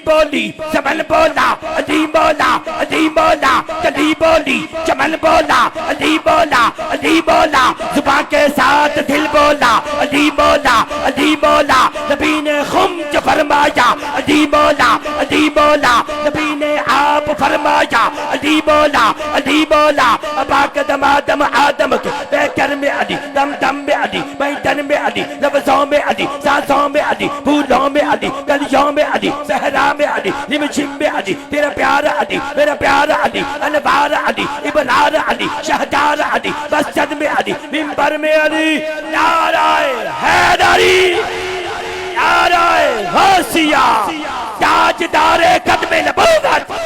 बोली चमन बोला अली बोला अली बोला कली बोली चमन बोला अली बोला अली बोला जुबान के साथ दिल बोला अली बोला अली बोला नबी ने खुम जो फरमाया अली बोला अली बोला नबी ने आप फरमाया अली बोला अली बोला अबा के दम आदम के बेकर में अली दम दम में अली मैदन में अली लफ्जों में अली सांसों में अली फूलों में अली गलियों में अली सहरा में अली निमझिम में अली तेरा प्यार अली मेरा प्यार अली अनवार अली इबरार अली शहदार अली मस्जिद में अली मिंबर में अली नाराए हैदरी नाराए गौसिया ताजदारे कदमे नबूवत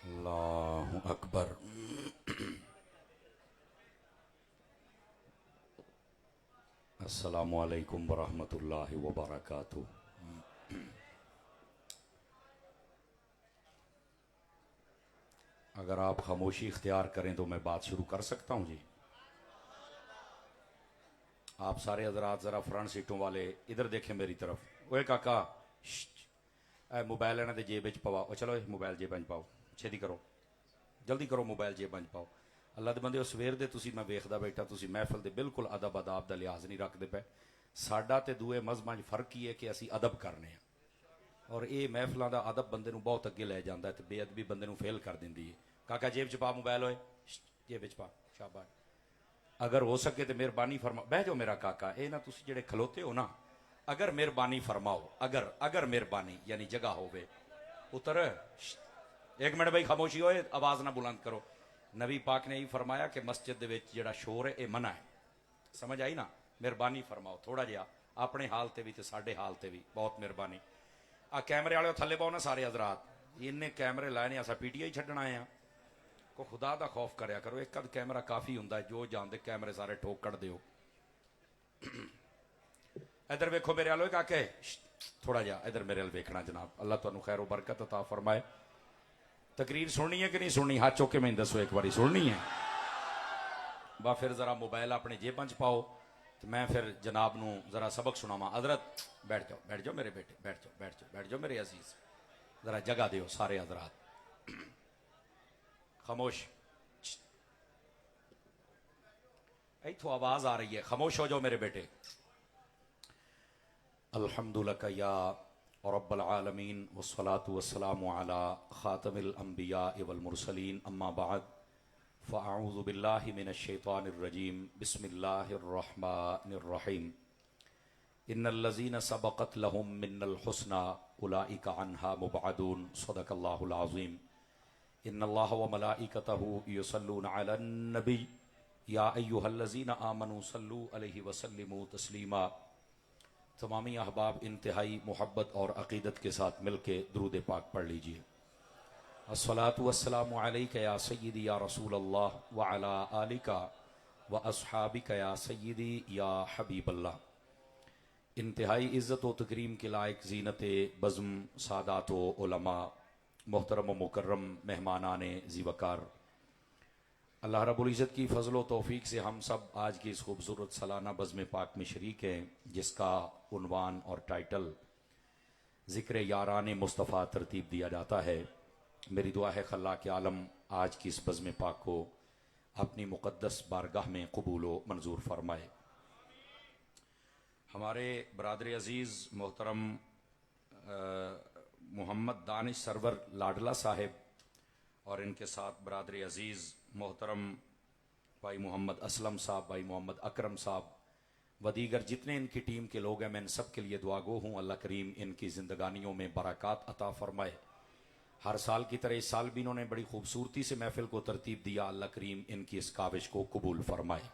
अल्लाहु अकबर। अस्सलामु अलैकुम वरहमतुल्लाहि वबरकातुहू। अगर आप खामोशी इख्तियार करें तो मैं बात शुरू कर सकता हूं जी। आप सारे हजरात जरा फ्रंट सीटों वाले इधर देखें मेरी तरफ। ओए काका मोबाइल इन्होंने जेब च पवा। चलो मोबाइल जेब च पाओ, छेती करो, जल्दी करो, मोबाइल जेब च पाओ। अल्लाह दे बंदे सवेर दे तुसी मैं वेखदा बैठा तुसी महफिल दे बिल्कुल अदब अदाब दा लिहाज नहीं रखते पे। साडा ते दूए मजहबां च फर्क ही है कि असी अदब करने हैं और ये महफिलों का अदब बंदे नूं बहुत अगे लै जांदा है ते बेअदबी बंदे नूं फेल कर दिंदी है। काका जेब च पा मोबाइल, होए जेब च पा, शाबाश। अगर हो सके तो मेहरबानी फरमा बह जाओ मेरा काका। ये ना तुसी जेड़े खलोते हो ना, अगर मेहरबानी फरमाओ, अगर अगर मेहरबानी यानी जगह होवे उतर। एक मिनट भाई खामोशी होए, आवाज ना बुलंद करो। नबी पाक ने यही फरमाया कि मस्जिद दे विच जेड़ा शोर है ये मना है। समझ आई ना? मेहरबानी फरमाओ थोड़ा जिहा अपने हाल ते भी ते साडे हाल ते भी, बहुत मेहरबानी। आ कैमरे वाले थले पाओ ना सारे हजरात। इन्ने कैमरे लाए ने, असा पीटीआई छड्डण आए हैं। को खुदा दा खौफ करया करो, एक अद कैमरा काफी हुंदा है। जो जानते कैमरे सारे ठोक कट दिओ। इधर वेखो मेरे वालों काके, थोड़ा जा इधर मेरे वाल वेखना जनाब। अल्लाह तुहानू खैर बरकत अता फरमाए। तकरीर सुननी है कि नहीं सुननी? हाथ चौके में दसो एक बारी सुननी है। बा फिर जरा मोबाइल अपने जेबां च पाओ तो मैं फिर जनाब नू जरा सबक सुनावा। हजरत बैठ जाओ मेरे बेटे, बैठ जाओ मेरे अजीज। जरा जगह दियो सारे हजरात। खामोश, इथों आवाज आ रही है, खामोश हो जाओ मेरे बेटे। अल्हम्दुलिल्लाह या रब्बल आलमीन वस्सलातु वस्सलामु अला खातमिल अंबिया वल मुरसलीन अम्मा बाद फ़अऊज़ु बिल्लाहि मिनश शैतानिर रजीम बिस्मिल्लाहिर रहमानिर रहीम इन्नल्लज़ीना सबक़त लहुम मिन्नल हुस्ना उलाइका अन्हा मुबअदून सदक़ल्लाहुल अज़ीम इन्नल्लाह व मलाइकतहु युसल्लूना अलन नबी या अय्युहल्लज़ीना आमनू सल्लू अलैहि वसल्लिमू तस्लीमा। तमामी अहबाब इंतहाई मोहब्बत और अक़ीदत के साथ मिलके दुरूद पाक पढ़ लीजिए। अस्सलातु वस्सलामु अलैका या सय्यदी या रसूल अल्लाह व अला आलिका व अस्हाबिका या सय्यदी या हबीब अल्लाह। इंतहाई इज़्ज़त व तकरीम के लायक ज़ीनत बज़्म सादात व उलमा, मोहतरम व मुकर्रम मेहमानाने ज़ीवकार, अल्लाह रब्बुल इज़्ज़त की फ़ज़ल व तौफ़ीक से हम सब आज की इस खूबसूरत सालाना बज़्म पाक में शरीक हैं, जिसका उन्वान और टाइटल ज़िक्र यारान मुस्तफ़ा तरतीब दिया जाता है। मेरी दुआ है खल्लाक़ के आलम आज की इस बज़्म पाक को अपनी मुक़द्दस बारगाह में कबूल व मंजूर फरमाए। हमारे बरादर अज़ीज़ मोहतरम मोहम्मद दानिश सरवर लाडला साहिब और इनके साथ बरादर अज़ीज़ मोहतरम भाई मोहम्मद असलम साहब, भाई मोहम्मद अकरम साहब व दीगर जितने इनकी टीम के लोग हैं, मैं इन सब के लिए दुआ गो हूँ। अल्लाह करीम इनकी ज़िंदगानियों में बरक़ात अता फ़रमाए। हर साल की तरह इस साल भी इन्होंने बड़ी खूबसूरती से महफिल को तरतीब दिया। अल्लाह करीम इनकी इस काविश को कबूल फरमाए।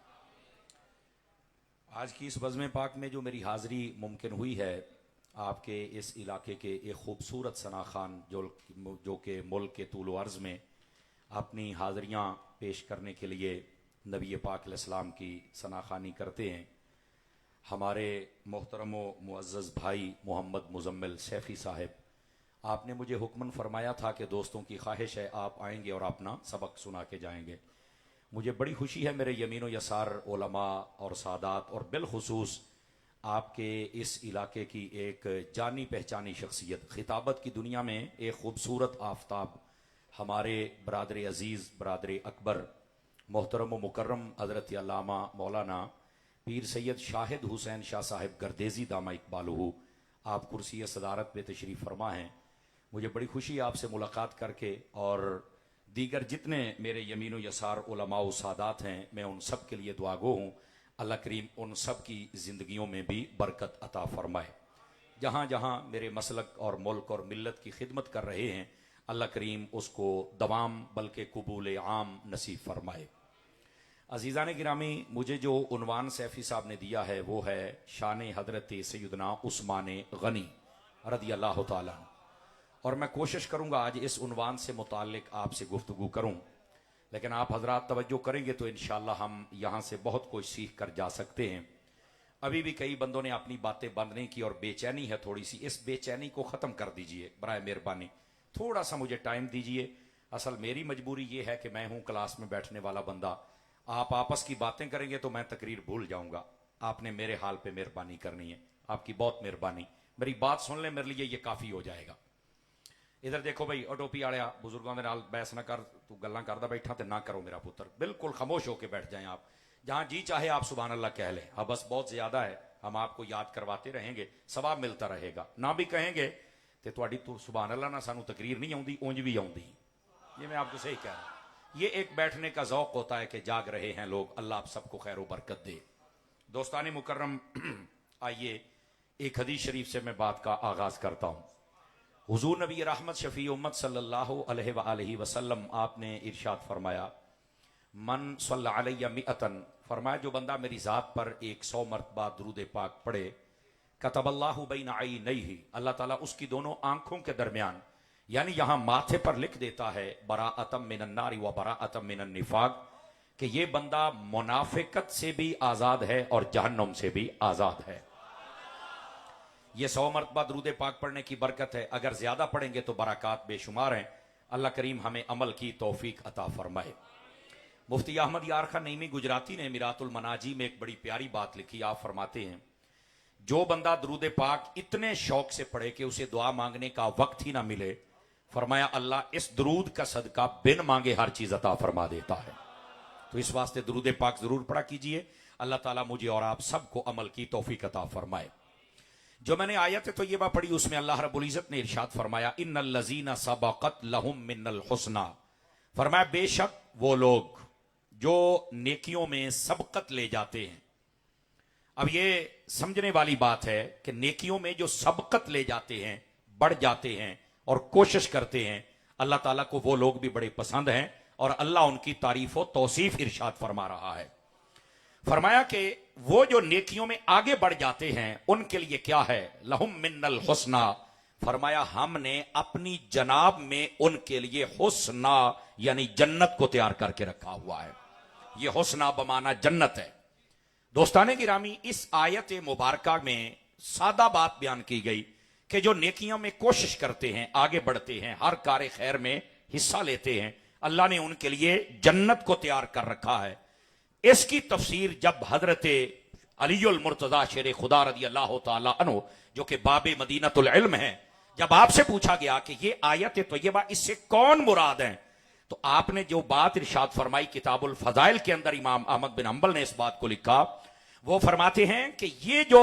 आज की इस बज़्म पाक में जो मेरी हाज़िरी मुमकिन हुई है, आपके इस इलाके के एक खूबसूरत सना खान जो कि मुल्क के तूल व अर्ज़ में अपनी हाज़रियाँ पेश करने के लिए नबी पाक अलैहिस्सलाम की सनाखानी करते हैं। हमारे मोहतरम व मुअज़्ज़ज़ भाई मोहम्मद मुज़म्मिल सैफ़ी साहब, आपने मुझे हुक्मन फरमाया था कि दोस्तों की ख्वाहिश है आप आएंगे और अपना सबक सुना के जाएंगे। मुझे बड़ी खुशी है मेरे यमीन व यसार उलमा और सादात और बिलखुसूस आपके इस इलाके की एक जानी पहचानी शख्सियत, खिताबत की दुनिया में एक खूबसूरत आफ्ताब, हमारे बरादर अजीज़ बरादर अकबर मोहतरम व मुकर्रम हज़रत अल्लामा मौलाना पीर सैयद शाहिद हुसैन शाह साहिब गर्देज़ी दामा इकबालहू, आप कुर्सी सदारत पे तशरीफ़ फरमा हैं। मुझे बड़ी खुशी आपसे मुलाकात करके, और दीगर जितने मेरे यमीन व यसार उलमा व सादात हैं, मैं उन सब के लिए दुआगो हूँ। अल्लाह करीम उन सब की ज़िंदगियों में भी बरकत अता फरमाए। जहाँ जहाँ मेरे मसलक और मुल्क और मिल्लत की खिदमत कर रहे हैं, अल्लाह करीम उसको दवाम बल्कि कबूल आम नसीब फरमाए। अजीज़ान गिरामी, मुझे जो उन्वान सैफ़ी साहब ने दिया है वो है शान हज़रत सैयदना उस्मान गनी रज़ी अल्लाह तआला। और मैं कोशिश करूँगा आज इस उन्वान से मुताल्लिक आपसे गुफ्तगू करूँ, लेकिन आप हजरात तवज्जो करेंगे तो इंशाअल्लाह हम यहाँ से बहुत कुछ सीख कर जा सकते हैं। अभी भी कई बंदों ने अपनी बातें बंद नहीं की और बेचैनी है थोड़ी सी, इस बेचैनी को ख़त्म कर दीजिए बराए मेहरबानी, थोड़ा सा मुझे टाइम दीजिए। असल मेरी मजबूरी ये है कि मैं हूँ क्लास में बैठने वाला बंदा, आप आपस की बातें करेंगे तो मैं तकरीर भूल जाऊँगा। आपने मेरे हाल पे मेहरबानी करनी है, आपकी बहुत मेहरबानी, मेरी बात सुन ले, मेरे लिए ये काफ़ी हो जाएगा। इधर देखो भाई, टोपी आलिया बुजुर्गों के नाल बहस ना कर, तू गल्लां करदा बैठा तो ना करो मेरा पुत्र, बिल्कुल खामोश होकर बैठ जाएं आप। जहां जी चाहे आप सुभान अल्लाह कह लें। हाँ बस बहुत ज्यादा है, हम आपको याद करवाते रहेंगे, सवाब मिलता रहेगा। ना भी कहेंगे तो तुहाडी तू सुभान अल्लाह ना सानू तकरीर नहीं आउंदी, उंज भी आउंदी। ये मैं आपको सही कह रहा हूं। ये एक बैठने का जौक होता है कि जाग रहे हैं लोग, अल्लाह आप सबको खैर व बरकत दे। दोस्तान मुकर्रम, आइए एक हदीस शरीफ से मैं बात का आगाज करता हूं। हुजूर नबी रहमत शफी उम्मत सल्लल्लाहु अलैहि वसल्लम, आपने इरशाद फरमाया, मन सल्ला अलैया मिअतन, फरमाया जो बंदा मेरी ज़ात पर 100 मरतबा दुरूद पाक पढ़े, कतबल्लाहु बैन अयनैहि, अल्लाह ताला उसकी दोनों आंखों के दरमियान, यानी यहां माथे पर लिख देता है, बराअतम मिनन नारी व बराअतम मिनन निफाक, कि ये बंदा मुनाफिकत से भी आज़ाद है और जहन्नम से भी आज़ाद है। ये 100 मरतबा दुरूद पाक पढ़ने की बरकत है, अगर ज्यादा पढ़ेंगे तो बरक़ात बेशुमार हैं। अल्लाह करीम हमें अमल की तौफीक अता फरमाए। मुफ्ती अहमद यार खान नईमी गुजराती ने मिरातुल मनाजी में एक बड़ी प्यारी बात लिखी। आप फरमाते हैं, जो बंदा दुरूद पाक इतने शौक से पढ़े कि उसे दुआ मांगने का वक्त ही ना मिले, फरमाया अल्लाह इस दुरूद का सदका बिन मांगे हर चीज अता फरमा देता है। तो इस वास्ते दुरूद पाक जरूर पढ़ा कीजिए। अल्लाह ताला मुझे और आप सबको अमल की तौफीक अता फरमाए। जो मैंने आयत तो ये बात पढ़ी, उसमें अल्लाह रब्बुल इज्जत ने इरशाद फरमाया, इन्नल लज़ीना सबक़त लहुम मिनल हुस्ना, फरमाया बेशक वो लोग जो नेकियों में सबकत ले जाते हैं। अब ये समझने वाली बात है कि नेकियों में जो सबकत ले जाते हैं, बढ़ जाते हैं और कोशिश करते हैं, अल्लाह ताला को वो लोग भी बड़े पसंद हैं और अल्लाह उनकी तारीफ व तौसीफ इरशाद फरमा रहा है। फरमाया कि वो जो नेकियों में आगे बढ़ जाते हैं उनके लिए क्या है, लहुम मिन्नल हुस्ना, फरमाया हमने अपनी जनाब में उनके लिए हुस्ना यानी जन्नत को तैयार करके रखा हुआ है। ये हुस्ना बमाना जन्नत है। दोस्ताने गिरामी, इस आयत मुबारका में सादा बात बयान की गई कि जो नेकियों में कोशिश करते हैं, आगे बढ़ते हैं, हर कार्य खैर में हिस्सा लेते हैं, अल्लाह ने उनके लिए जन्नत को तैयार कर रखा है। इसकी तफसीर जब हजरत अलीउल मुर्तजा शेर खुदा रज़ी अल्लाह तआला अन्हु, जो कि बाबे मदीनतुल इल्म है, जब आपसे पूछा गया कि ये आयत तय्यबा इससे कौन मुराद है, तो आपने जो बात इरशाद फरमाई किताबुल फजाइल के अंदर इमाम अहमद बिन हंबल ने इस बात को लिखा। वो फरमाते हैं कि ये जो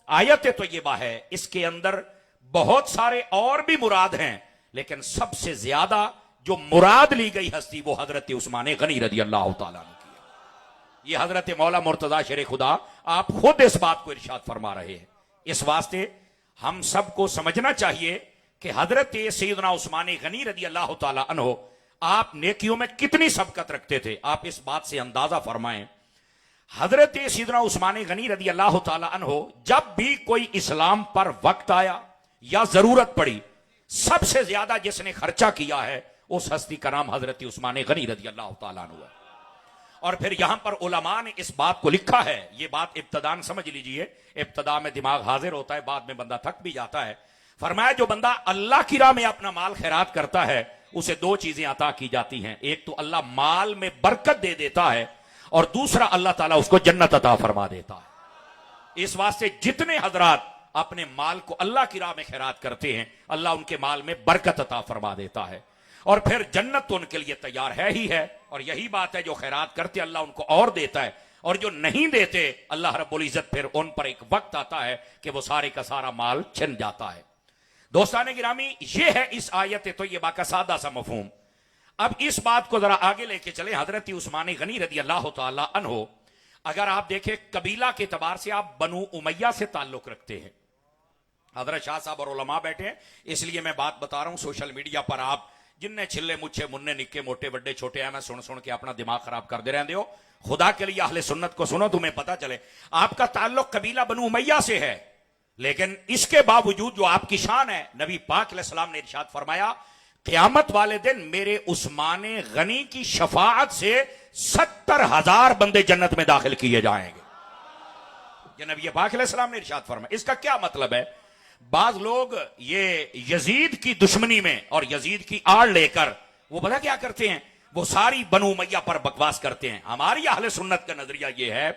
आयत तय्यबा है इसके अंदर बहुत सारे और भी मुराद हैं, लेकिन सबसे ज्यादा जो मुराद ली गई हस्ती वो हजरत उस्मान गनी रज़ी अल्लाह तआला की है। ये हजरत मौला मुर्तजा शेर खुदा आप खुद इस बात को इरशाद फरमा रहे हैं। इस वास्ते हम सबको समझना चाहिए कि हजरत सैयदना उस्मान गनी रज़ी अल्लाह तआला अन्हु आप नेकियों में कितनी सबकत रखते थे। आप इस बात से अंदाजा फरमाएं, हजरत सैयदना उस्मान गनी रज़ी अल्लाह तआला अन्हु जब भी कोई इस्लाम पर वक्त आया या जरूरत पड़ी, सबसे ज्यादा जिसने खर्चा किया है उस हस्ती का नाम हजरत उस्मान गनी रज़ी अल्लाह तआला अन्हु है। और फिर यहां पर उलमा ने इस बात को लिखा है, ये बात इब्तदान समझ लीजिए, इब्तदा में दिमाग हाजिर होता है, बाद में बंदा थक भी जाता है। फरमाया जो बंदा अल्लाह की राह में अपना माल खैरात करता है उसे दो चीजें अता की जाती हैं, एक तो अल्लाह माल में बरकत दे देता है और दूसरा अल्लाह ताला उसको जन्नत अता फरमा देता है। इस वास्ते जितने हजरात अपने माल को अल्लाह की राह में खैरात करते हैं अल्लाह उनके माल में बरकत अता फरमा देता है और फिर जन्नत तो उनके लिए तैयार है ही है। और यही बात है, जो खैरात करते अल्लाह उनको और देता है और जो नहीं देते अल्लाह रब्बुल इज्जत फिर उन पर एक वक्त आता है कि वो सारे का सारा माल छिन जाता है। दोस्ताने गिरामी, ये है इस आयत तो ये बाका सादा सा मफहूम। अब इस बात को जरा आगे लेके चले। हजरत उस्मान गनी रज़ी अल्लाह तआला अन्हु, अगर आप देखें कबीला के एतबार से आप बनु उमैया से ताल्लुक रखते हैं। हजरत शाह साहब और उलमा बैठे हैं, इसलिए मैं बात बता रहा हूं। सोशल मीडिया पर आप जिन्ने छिल्ले मुच्छे मुन्ने निक्के मोटे बड़े छोटे हैं, मैं सुन सुन के अपना दिमाग खराब कर दे रहे हो। खुदा के लिए अहले सुन्नत को सुनो, तुम्हें पता चले आपका ताल्लुक कबीला बनु उमैया से है, लेकिन इसके बावजूद जो आपकी शान है, नबी पाक अलैहिस्सलाम ने इरशाद फरमाया क़यामत वाले दिन मेरे उस्मान गनी की शफाअत से 70,000 बंदे जन्नत में दाखिल किए जाएंगे। ये नबी पाक अलैहिस्सलाम ने इरशाद फरमाया। इसका क्या मतलब है? बाज लोग ये यजीद की दुश्मनी में और यजीद की आड़ लेकर वो पता क्या करते हैं, वो सारी बनु उमैया पर बकवास करते हैं। हमारी अहले सुन्नत का नजरिया ये है,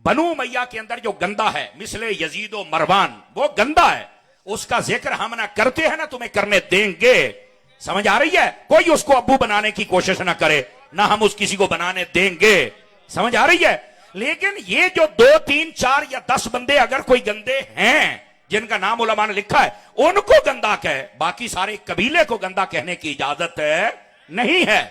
बनु उमैया के अंदर जो गंदा है मिसले यजीद और मरवान, वो गंदा है, उसका जिक्र हम ना करते हैं ना तुम्हें करने देंगे। समझ आ रही है? कोई उसको अब्बू बनाने की कोशिश ना करे, ना हम उस किसी को बनाने देंगे। समझ आ रही है? लेकिन ये जो 2, 3, 4 या 10 बंदे अगर कोई गंदे हैं जिनका नाम उलमा ने लिखा है, उनको गंदा कहे, बाकी सारे कबीले को गंदा कहने की इजाजत नहीं है।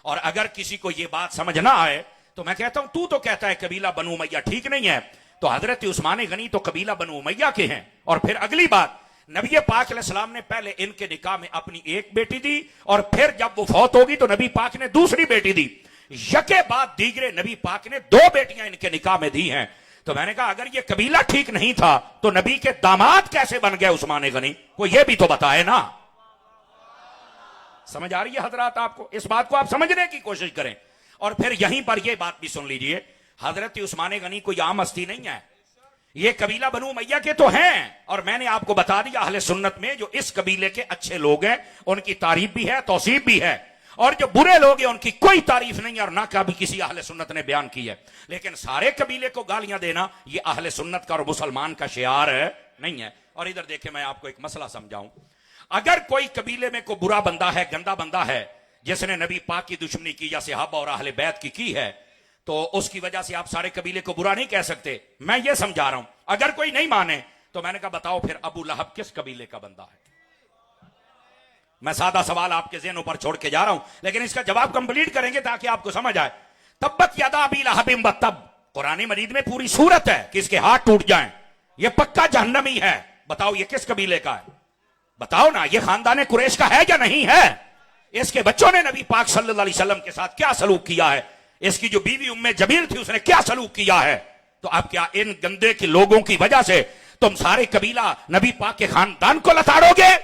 और अगर किसी को यह बात समझ ना आए तो मैं कहता हूं, तू तो कहता है कबीला बनु उमैया ठीक नहीं है, तो हजरत उस्मान गनी तो कबीला बनु उमैया के हैं। और फिर अगली बात, नबी पाक अलैहिस्सलाम ने पहले इनके निकाह में अपनी एक बेटी दी और फिर जब वो फौत होगी तो नबी पाक ने दूसरी बेटी दी। यके बाद दीगरे नबी पाक ने 2 बेटियां इनके निकाह में दी हैं। तो मैंने कहा अगर ये कबीला ठीक नहीं था तो नबी के दामाद कैसे बन गए उस्मान गनी? कोई ये भी तो बताए ना। समझ आ रही है हजरात आपको? इस बात को आप समझने की कोशिश करें। और फिर यहीं पर यह बात भी सुन लीजिए, हजरत उस्मान गनी कोई आम हस्ती नहीं है, ये कबीला बनु उमैया के तो हैं। और मैंने आपको बता दिया अहले सुन्नत में जो इस कबीले के अच्छे लोग हैं उनकी तारीफ भी है, तौसीफ भी है, और जो बुरे लोग हैं उनकी कोई तारीफ नहीं है और ना कभी किसी अहले सुन्नत ने बयान की है। लेकिन सारे कबीले को गालियां देना ये अहले सुन्नत का और मुसलमान का शियार नहीं है। और इधर देखे, मैं आपको एक मसला समझाऊं। अगर कोई कबीले में कोई बुरा बंदा है, गंदा बंदा है, जिसने नबी पाक की दुश्मनी की या सहाबा और अहले बैत की है, तो उसकी वजह से आप सारे कबीले को बुरा नहीं कह सकते। मैं ये समझा रहा हूं। अगर कोई नहीं माने तो मैंने कहा बताओ फिर अबू लहब किस कबीले का बंदा है? मैं सादा सवाल आपके ज़हनों पर छोड़ के जा रहा हूं, लेकिन इसका जवाब कंप्लीट करेंगे ताकि आपको समझ आए। तब्बत यदा अबी लहबिन व तब, कुरान मजीद में पूरी सूरत है कि इसके हाथ टूट जाएं, ये पक्का जहन्नमी है। बताओ ये किस कबीले का है? बताओ ना, ये खानदान कुरैश का है या नहीं है? इसके बच्चों ने नबी पाक सल्लल्लाहु अलैहि वसल्लम के साथ क्या सलूक किया है? इसकी जो बीवी उम्मे जमील थी उसने क्या सलूक किया है? तो अब क्या इन गंदे के लोगों की वजह से तुम सारे कबीला नबी पाक के खानदान को लताड़ोगे?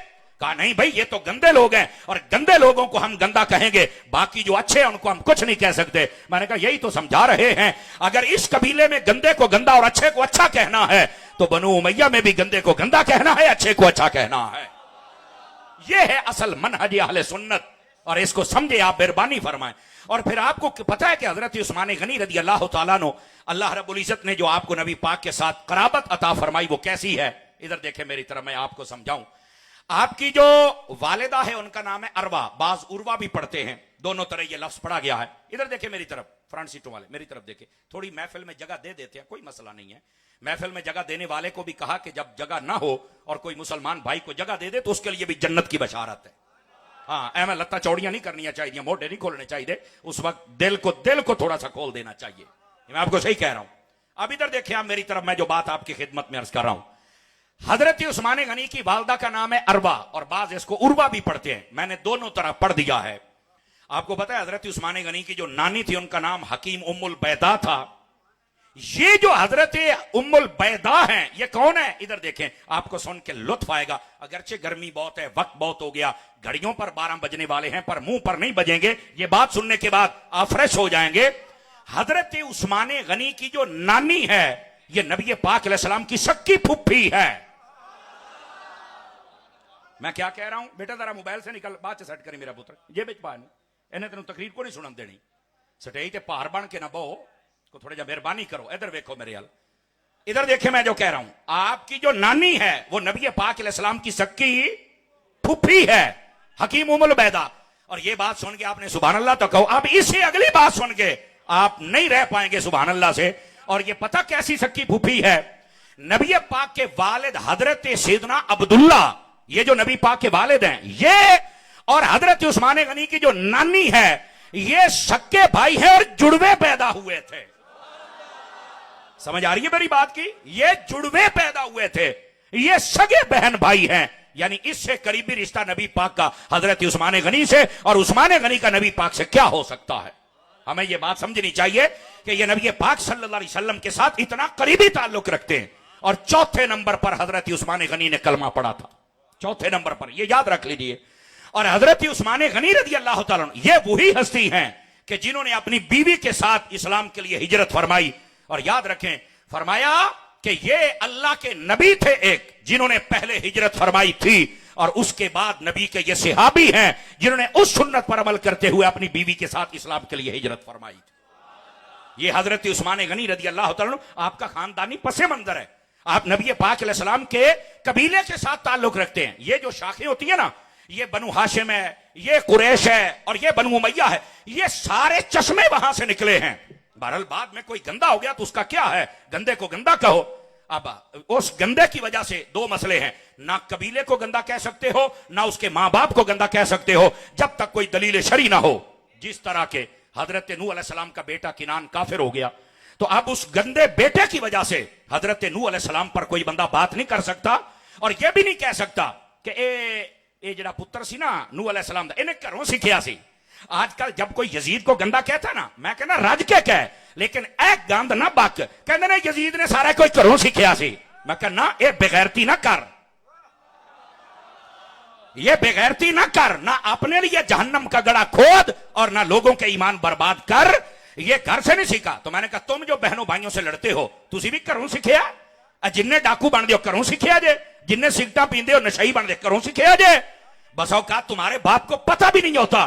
कहा नहीं भाई, ये तो गंदे लोग हैं और गंदे लोगों को हम गंदा कहेंगे, बाकी जो अच्छे हैं उनको हम कुछ नहीं कह सकते। मैंने कहा यही तो समझा रहे हैं। अगर इस कबीले में गंदे को गंदा और अच्छे को अच्छा कहना है तो बनु उमैया में भी गंदे को गंदा कहना है, अच्छे को अच्छा कहना है। यह है असल मनहज अहले सुन्नत, और इसको समझे आप, मेहरबानी फरमाएं। और फिर आपको पता है कि हजरत उस्मान गनी रज़ी अल्लाह तआला अन्हु, अल्लाह रब्बुल इज्जत ने जो आपको नबी पाक के साथ कराबत अता फरमाई वो कैसी है? इधर देखें मेरी तरफ, मैं आपको समझाऊं। आपकी जो वालिदा है उनका नाम है अरवा, बाज उर्वा भी पढ़ते हैं, दोनों तरह ये लफ्ज पढ़ा गया है। इधर देखें मेरी तरफ, फ्रंट सीटों वाले मेरी तरफ देखें। थोड़ी महफिल में जगह दे देते हैं, कोई मसला नहीं है। महफिल में जगह देने वाले को भी कहा कि जब जगह ना हो और कोई मुसलमान भाई को जगह दे दे तो उसके लिए भी जन्नत की बशारत है। हाँ, ऐमें लत्ता चौड़ियां नहीं करनी चाहिए, मोटे नहीं खोलने चाहिए, उस वक्त दिल को थोड़ा सा खोल देना चाहिए। मैं आपको सही कह रहा हूं। अब इधर देखिए आप मेरी तरफ, मैं जो बात आपकी खिदमत में अर्ज कर रहा हूं। हजरत उस्मान गनी की वालदा का नाम है अरवा और बाज इसको उर्वा भी पढ़ते हैं। मैंने दोनों तरफ पढ़ दिया है। आपको पता है हजरत उस्मान गनी की जो नानी थी उनका नाम हकीम उम्मुल बैदा था। ये जो हजरत उम्मुल बैदा हैं, ये कौन है? इधर देखें, आपको सुन के लुत्फ आएगा। अगरचे गर्मी बहुत है, वक्त बहुत हो गया, घड़ियों पर 12 बजने वाले हैं, पर मुंह पर नहीं बजेंगे। ये बात सुनने के बाद आप फ्रेश हो जाएंगे। हजरत उस्मान गनी की जो नानी है, ये नबी पाक अलैहिस्सलाम की सक्की फुफ्फी है। मैं क्या कह रहा हूं बेटा, जरा मोबाइल से निकल, बात सेट करी मेरा पुत्र, ये बिच पा इन्हें तेन तकरीर को नहीं सुनन देनी। सटेई ते पार बन के ना बहो, को थोड़ा जा मेहरबानी करो। इधर देखो मेरे हाल, इधर देखे मैं जो कह रहा हूं। आपकी जो नानी है वो नबी पाक अलैहिस्सलाम की सक्की फुफ्फी है, हकीम उम्मुल बैदा। और ये बात सुन के आपने सुभान अल्लाह तो कहो। अब इससे अगली बात सुन के आप नहीं रह पाएंगे सुभान अल्लाह से। और ये पता कैसी सक्की फुफ्फी है? नबी पाक के वालिद हजरत सैयदना अब्दुल्ला, ये जो नबी पाक के वालिद हैं, ये और हजरत उस्मान गनी की जो नानी है, ये सक्के भाई हैं और जुड़वे पैदा हुए थे। समझ आ रही है मेरी बात की? ये जुड़वे पैदा हुए थे, ये सगे बहन भाई हैं। यानी इससे करीबी रिश्ता नबी पाक का हजरत उस्मान गनी से और उस्मान गनी का नबी पाक से क्या हो सकता है? हमें यह बात समझनी चाहिए कि ये नबी पाक सल्लल्लाहु अलैहि वसल्लम के साथ इतना करीबी ताल्लुक रखते हैं। और चौथे नंबर पर हजरत उस्मान गनी ने कलमा पढ़ा था, चौथे नंबर पर, ये याद रख लीजिए। और हजरत उस्मान गनी रज़ी अल्लाह तआला अन्हु, ये वही हस्ती हैं कि जिन्होंने अपनी बीवी के साथ इस्लाम के लिए हिजरत फरमाई। और याद रखें, फरमाया कि ये अल्लाह के नबी थे एक, जिन्होंने पहले हिजरत फरमाई थी, और उसके बाद नबी के ये सहाबी हैं जिन्होंने उस सुन्नत पर अमल करते हुए अपनी बीवी के साथ इस्लाम के लिए हिजरत फरमाई थी। ये हजरत उस्मान गनी रज़ी अल्लाह तआला अन्हु आपका खानदानी पसे मंजर है। आप नबी पाक अलैहिस्सलाम के कबीले के साथ ताल्लुक रखते हैं। ये जो शाखें होती है ना, ये बनु हाशिम है, ये कुरैश है और ये बनु उमैया है, ये सारे चश्मे वहां से निकले हैं। बहरहाल बाद में कोई गंदा हो गया तो उसका क्या है, गंदे को गंदा कहो। अब उस गंदे की वजह से दो मसले हैं, ना कबीले को गंदा कह सकते हो, ना उसके मां बाप को गंदा कह सकते हो, जब तक कोई दलील शरी ना हो। जिस तरह के हजरत नूह अलैहिस्सलाम का बेटा किनान काफिर हो गया, तो अब उस गंदे बेटे की वजह से हजरत नूह अलैहिस्सलाम पर कोई बंदा बात नहीं कर सकता। और यह भी नहीं कह सकता कि ए जरा पुत्र सी ना नूह अलैहिस्सलाम दा, इन्हें घरों सीखिया सी। आजकल जब कोई यजीद को गंदा कहता ना, मैं कहना रज के कह, लेकिन ए गंद ना बक, कहते ना यजीद ने सारा कोई घरों सीखिया सी। मैं कहना ये बेगैरती ना कर, ये बेगैरती ना कर, ना अपने लिए जहन्नम का गड़ा खोद और ना लोगों के ईमान बर्बाद कर। ये घर से नहीं सीखा। तो मैंने कहा तुम जो बहनों भाइयों से लड़ते हो, तुसी भी घरों सीखिया? जिन्ने डाकू बन दो घरों सीखिया जे, जिन्ने सिगटा पींदे हो नशई बन दे घरों सीखिया जे। बस औकात तुम्हारे बाप को पता भी नहीं होता,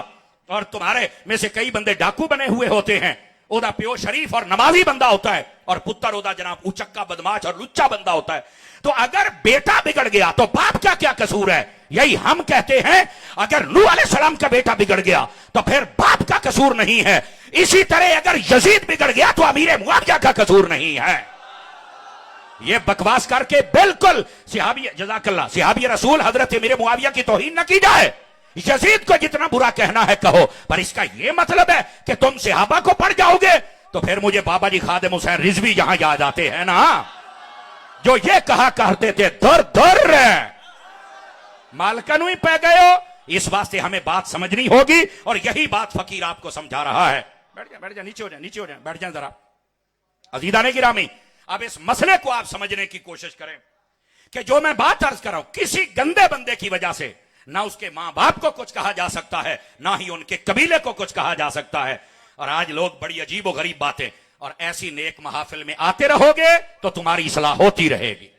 और तुम्हारे में से कई बंदे डाकू बने हुए होते हैं। ओदा प्यो शरीफ और नमाजी बंदा होता है, और पुत्र ओदा जनाब उचक्का बदमाश और लुच्चा बंदा होता है। तो अगर बेटा बिगड़ गया तो बाप का क्या कसूर है? यही हम कहते हैं, अगर नूह अलैहिस्सलाम का बेटा बिगड़ गया तो फिर बाप का कसूर नहीं है। इसी तरह अगर यजीद बिगड़ गया तो अमीर मुआविया का कसूर नहीं है। ये बकवास करके बिल्कुल सिहाबी जज़ाकल्लाह सिहाबी रसूल हजरत अमीर मुआविया की तौहीन न की जाए। यजीद को जितना बुरा कहना है कहो, पर इसका यह मतलब है कि तुम सहाबा को पढ़ जाओगे। तो फिर मुझे बाबा जी खादिम हुसैन रिजवी यहां याद आते हैं ना, जो ये कहा करते थे दर दर मालकन ही पै गए हो। इस वास्ते हमें बात समझनी होगी, और यही बात फकीर आपको समझा रहा है। बैठ जा, नीचे हो जाए, नीचे हो जाए, बैठ जाए जरा। अजीदाने गिरामी, अब इस मसले को आप समझने की कोशिश करें कि जो मैं बात अर्ज कर रहा हूं, किसी गंदे बंदे की वजह से ना उसके मां बाप को कुछ कहा जा सकता है, ना ही उनके कबीले को कुछ कहा जा सकता है। और आज लोग बड़ी अजीब और गरीब बातें, और ऐसी नेक महाफिल में आते रहोगे तो तुम्हारी इस्लाह होती रहेगी।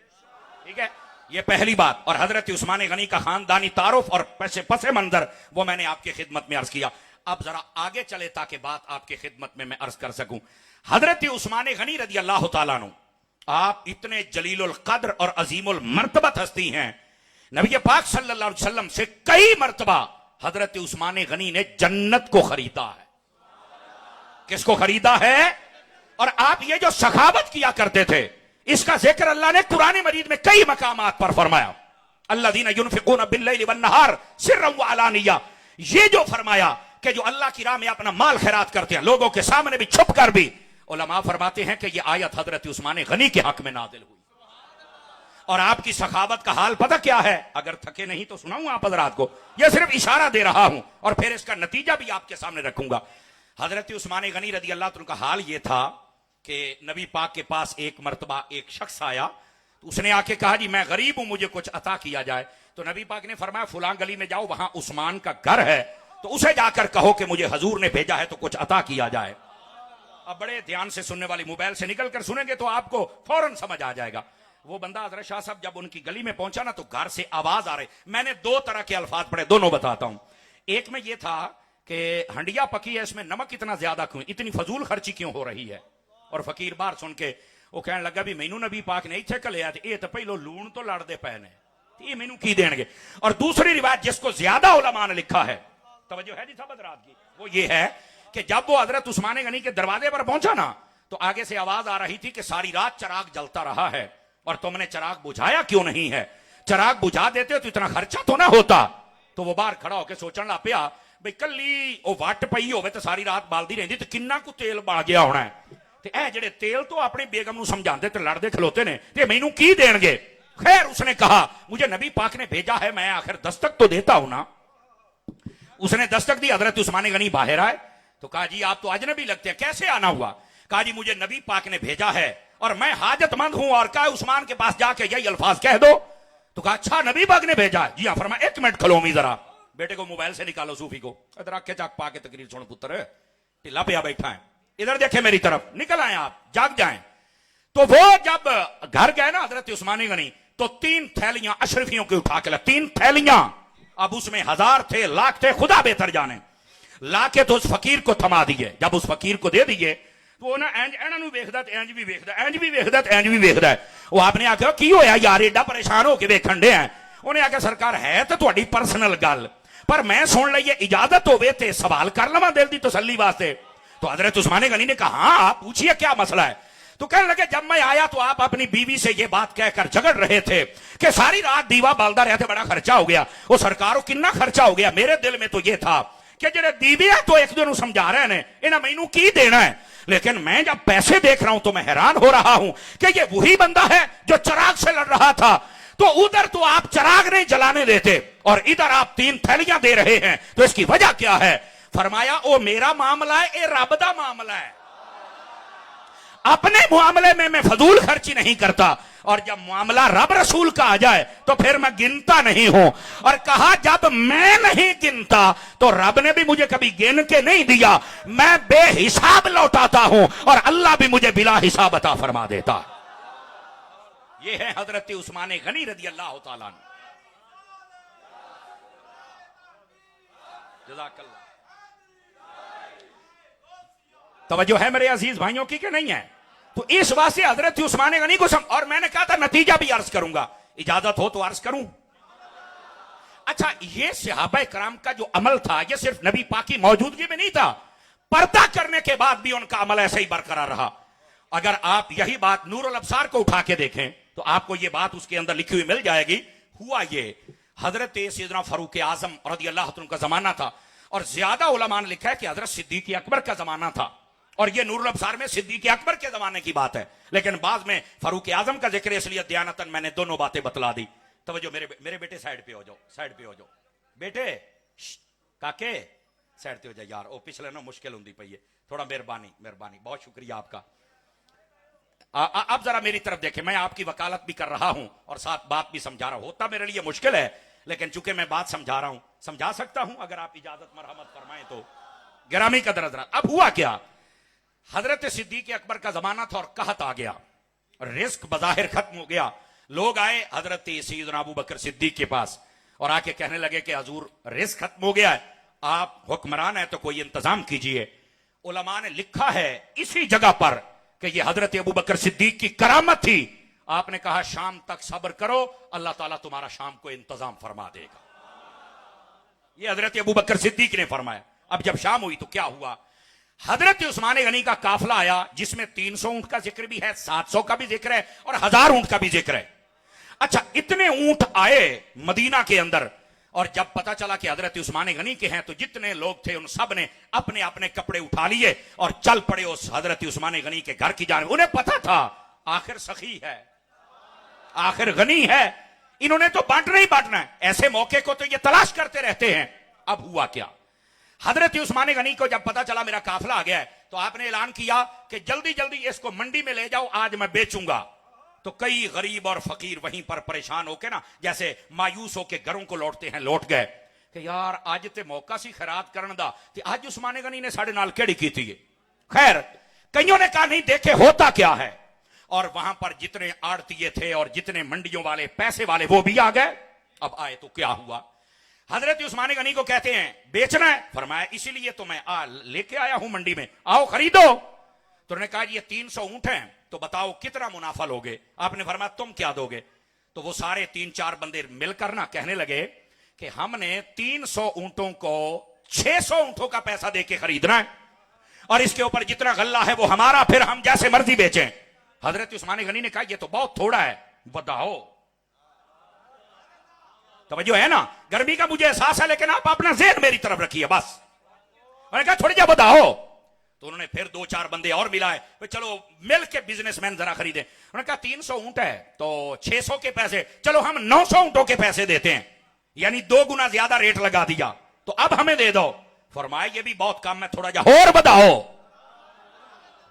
ठीक है, ये पहली बात। और हजरत उस्मान गनी का खानदानी तारुफ और पसे मंजर वो मैंने आपकी खिदमत में अर्ज किया। अब जरा आगे चले ताकि बात आपकी खिदमत में मैं अर्ज कर सकूं। हजरत उस्मान गनी रज़ी अल्लाह तआला अन्हु, आप इतने जलीलुल कद्र और अजीमुल मर्तबत हस्ती हैं, नबी पाक सल्लल्लाहु अलैहि वसल्लम से कई मर्तबा हजरत उस्मान गनी ने जन्नत को खरीदा है। किसको खरीदा है? और आप ये जो सखावत किया करते थे, इसका जिक्र अल्लाह ने कुरान मजीद में कई मकामात पर फरमाया। अल्लज़ीना युनफ़िक़ूना बिल्लैलि वन्नहार सिर्रन व अलानिया, ये जो फरमाया कि जो अल्लाह की राह में अपना माल खैरात करते हैं, लोगों के सामने भी छुप कर भी, उलमा फरमाते हैं कि यह आयत हजरत उस्मान गनी के हक में नाजिल हुई। और आपकी सखावत का हाल पता क्या है? अगर थके नहीं तो सुनाऊं आप हजरात को, यह सिर्फ इशारा दे रहा हूं और फिर इसका नतीजा भी आपके सामने रखूंगा। हजरत उस्मान गनी रज़ी अल्लाह अन्हु का हाल यह था कि नबी पाक के पास एक मर्तबा एक शख्स आया, तो उसने आके कहा जी मैं गरीब हूं, मुझे कुछ अता किया जाए। तो नबी पाक ने फरमाया फुलां गली में जाओ, वहां उस्मान का घर है, तो उसे जाकर कहो कि मुझे हजूर ने भेजा है तो कुछ अता किया जाए। अब बड़े ध्यान से सुनने वाली, मोबाइल से निकल कर सुनेंगे तो आपको फौरन समझ आ जाएगा। वो बंदा हजरत शाह साहब जब उनकी गली में पहुंचा ना, तो घर से आवाज आ रही। मैंने दो तरह के अल्फाज पढ़े, दोनों बताता हूं। एक में यह था कि हंडिया पकी है, इसमें नमक इतना ज्यादा क्यों, इतनी फजूल खर्ची क्यों हो रही है। और फकीर बाहर सुन के वो कहने लगा भी मैनू नबी पाक ने इत्थे कलिया, ये तो पहलो लूण तो लड़ते पे ने, ये मैनू की देंगे। और दूसरी रिवायत जिसको ज्यादा उलमा ने लिखा है, तवज्जो है जी साहब रात की, वो ये है कि जब वो हजरत उस्मान गनी के दरवाजे पर पहुंचा ना, तो आगे से आवाज आ रही थी कि सारी रात चराग जलता रहा है और तुमने चराग बुझाया क्यों नहीं है, चराग बुझा देते तो इतना खर्चा तो ना होता। तो वो बाहर खड़ा होकर सोचने लग पिया भाई कली वो वट पई होवे तो सारी रात बालदी रहिंदी तो किन्ना को तेल बल गया होना है, ते ए जेड़े तेल तो अपनी बेगम नूं समझांदे ते लड़दे खलोते ने, ते मैनू की देणगे। खैर उसने कहा मुझे नबी पाक ने भेजा है, मैं आखिर दस्तक तो देता हूं ना। उसने दस्तक दी, हजरत उस्मान गनी बाहर आए। तो कहा जी आप तो अजनबी लगते हैं, कैसे आना हुआ। कहा जी मुझे नबी पाक ने भेजा है और मैं हाजतमंद हूं, और कहा उस्मान के पास जाके यही अल्फाज कह दो। तो कहा अच्छा नबी पाक ने भेजा है। जी हाँ। फरमाया एक मिनट खलोमी जरा, बेटे को मोबाइल से निकालो, सूफी को इधर आके चाक पा के तकरीर सुन पुत्र, ढिला पिया बैठा है, इधर देखे मेरी तरफ, निकल आए आप, जाग जाएं। तो वो जब घर गए ना हजरत उस्मान गनी, तो 3 थैलियां अशरफियों की उठा के ला, 3 थैलियां। अब उसमें 1000 थे, लाख थे, खुदा बेहतर जाने। लाके तो उस फकीर को थमा दिए। जब उस फकीर को दे दिए तो ना इंज इन्हां नूं वेखदा ते इंज भी वेखदा, इंज भी वेखदा ते इंज भी वेखदा। वो आपने आख्या की होया यार एडा परेशान हो के वेखण दे। उन्हें आख्या सरकार है तो तुहाडी पर्सनल गल, पर मैं सुन लईए इजाजत होवे ते सवाल कर लवां दिल दी तसल्ली वास्ते। तो हजरत उस्मान गनी ने कहा हाँ आप पूछिए क्या मसला है। तो कहने लगे जब मैं आया तो आप अपनी बीवी से ये बात कहकर झगड़ रहे थे कि सारी रात दीवा बालदा रहे थे, बड़ा खर्चा हो गया। वो सरकारों कितना खर्चा हो गया। मेरे दिल में तो ये था कि जेडे दीवे है तो एक दूसरे समझा रहे हैं, इन्हें मैनू की देना है। लेकिन मैं जब पैसे देख रहा हूं तो मैं हैरान हो रहा हूं कि ये वही बंदा है जो चराग से लड़ रहा था। तो उधर तो आप चराग नहीं जलाने देते और इधर आप 3 थैलियां दे रहे हैं, तो इसकी वजह क्या है। फरमाया ओ मेरा मामला है, ए रब दा मामला है। अपने मामले में मैं फजूल खर्ची नहीं करता, और जब मामला रब रसूल का आ जाए तो फिर मैं गिनता नहीं हूं। और कहा जब मैं नहीं गिनता तो रब ने भी मुझे कभी गिन के नहीं दिया, मैं बेहिसाब लौटाता हूं और अल्लाह भी मुझे बिला हिसाब अता फरमा देता। ये है हजरत उस्मान गनी रदी अल्लाह तआला अन्हु। जज़ाकल्लाह। तवज्जो है मेरे अजीज भाइयों की कि नहीं है। तो इस वास्ते हजरत उस्मान गनी को और मैंने कहा था नतीजा भी अर्ज करूंगा, इजाजत हो तो अर्ज करूं। अच्छा ये सहाबा कराम का जो अमल था ये सिर्फ नबी पाक की मौजूदगी में नहीं था, पर्दा करने के बाद भी उनका अमल ऐसे ही बरकरार रहा। अगर आप यही बात नूरुल अब्सार को उठा के देखें तो आपको ये बात उसके अंदर लिखी हुई मिल जाएगी। हुआ ये हजरत सैयदना फारूक आजम रज़ियल्लाहु अन्हु का जमाना था, और ज्यादा उलमा ने लिखा है कि हजरत सिद्दीक अकबर का जमाना था, और ये नूरुल अब्सार में सिद्दीक अकबर के जमाने की बात है। लेकिन बाद में फारूक आजम का जिक्र, इसलिए दयानतन मैंने दोनों बातें बतला दी। तवज्जो मेरे बेटे साइड पे हो जाओ, साइड पे हो जाओ बेटे, काके साइड पे हो जाए यार, ओ पिछले ना मुश्किल होंदी पई है, थोड़ा मेहरबानी मेहरबानी, बहुत शुक्रिया आपका। अब जरा मेरी तरफ देखें, मैं आपकी वकालत भी कर रहा हूं और साथ बात भी समझा रहा हूं। होता मेरे लिए मुश्किल है, लेकिन चूंकि मैं बात समझा रहा हूं, समझा सकता हूं अगर आप इजाजत मरहमत फरमाएं तो। गिरामी कदर हज़रात, अब हुआ क्या, हजरत सिद्दीक अकबर का जमाना था और कहत आ गया, रिस्क बज़ाहिर खत्म हो गया। लोग आए हजरत सैयदना अबू बकर सिद्दीक के पास और आके कहने लगे कि हजूर रिस्क खत्म हो गया है, आप हुक्मरान है तो कोई इंतजाम कीजिए। उलमा ने लिखा है इसी जगह पर कि यह हजरत अबू बकर सिद्दीक की करामत थी। आपने कहा शाम तक सब्र करो, अल्लाह ताला तुम्हारा शाम को इंतजाम फरमा देगा। यह हजरत अबू बकर सिद्दीक ने फरमाया। अब जब शाम हुई तो क्या हुआ, हजरत उस्मान गनी का काफिला आया जिसमें 300 ऊंट का जिक्र भी है, 700 का भी जिक्र है और 1000 ऊंट का भी जिक्र है। अच्छा इतने ऊंट आए मदीना के अंदर, और जब पता चला कि हजरत उस्मान गनी के हैं तो जितने लोग थे उन सब ने अपने अपने कपड़े उठा लिए और चल पड़े उस हजरत उस्मान गनी के घर की जानिब। उन्हें पता था आखिर सखी है, आखिर गनी है, इन्होंने तो बांटना ही बांटना है, ऐसे मौके को तो ये तलाश करते रहते हैं। अब हुआ क्या, हजरत उस्मान गनी को जब पता चला मेरा काफिला आ गया है तो आपने ऐलान किया कि जल्दी जल्दी इसको मंडी में ले जाओ, आज मैं बेचूंगा। तो कई गरीब और फकीर वहीं पर परेशान होके ना, जैसे मायूस होके घरों को लौटते हैं, लौट गए कि यार अज ते मौका सी खैरात करन दा, ते अज उस्माने गनी ने साडे नाल केड़ी कीती है। खैर कईयों ने कहा नहीं देखे होता क्या है, और वहां पर जितने आड़तीये थे और जितने मंडियों वाले पैसे वाले वो भी आ गए। अब आए तो क्या हुआ, हजरत उस्मान गनी को कहते हैं बेचना है, फरमाया इसीलिए तो मैं लेके आया हूं मंडी में, आओ खरीदो। तो उन्होंने कहा ये 300 ऊंट हैं, तो बताओ कितना मुनाफा लोगे। आपने फरमाया तुम क्या दोगे। तो वो सारे 3-4 बंदे मिलकर ना कहने लगे कि हमने 300 ऊंटों को 600 ऊंटों का पैसा देके खरीदना है, और इसके ऊपर जितना गल्ला है वो हमारा, फिर हम जैसे मर्जी बेचें। हजरत उस्मान गनी ने कहा ये तो बहुत थोड़ा है, बताओ। तवज्जो है ना, गर्मी का मुझे एहसास है, लेकिन आप अपना ज़हन मेरी तरफ रखिए बस। मैंने कहा थोड़ी जा बताओ। तो उन्होंने फिर 2-4 बंदे और मिलाए, तो चलो मिल के बिजनेसमैन जरा खरीदे। उन्होंने कहा 300 ऊंट है तो 600 के पैसे, चलो हम 900 ऊंटों के पैसे देते हैं, यानी 2 गुना ज्यादा रेट लगा दिया, तो अब हमें दे दो। फरमाया ये भी बहुत कम है, थोड़ा जा और बताओ।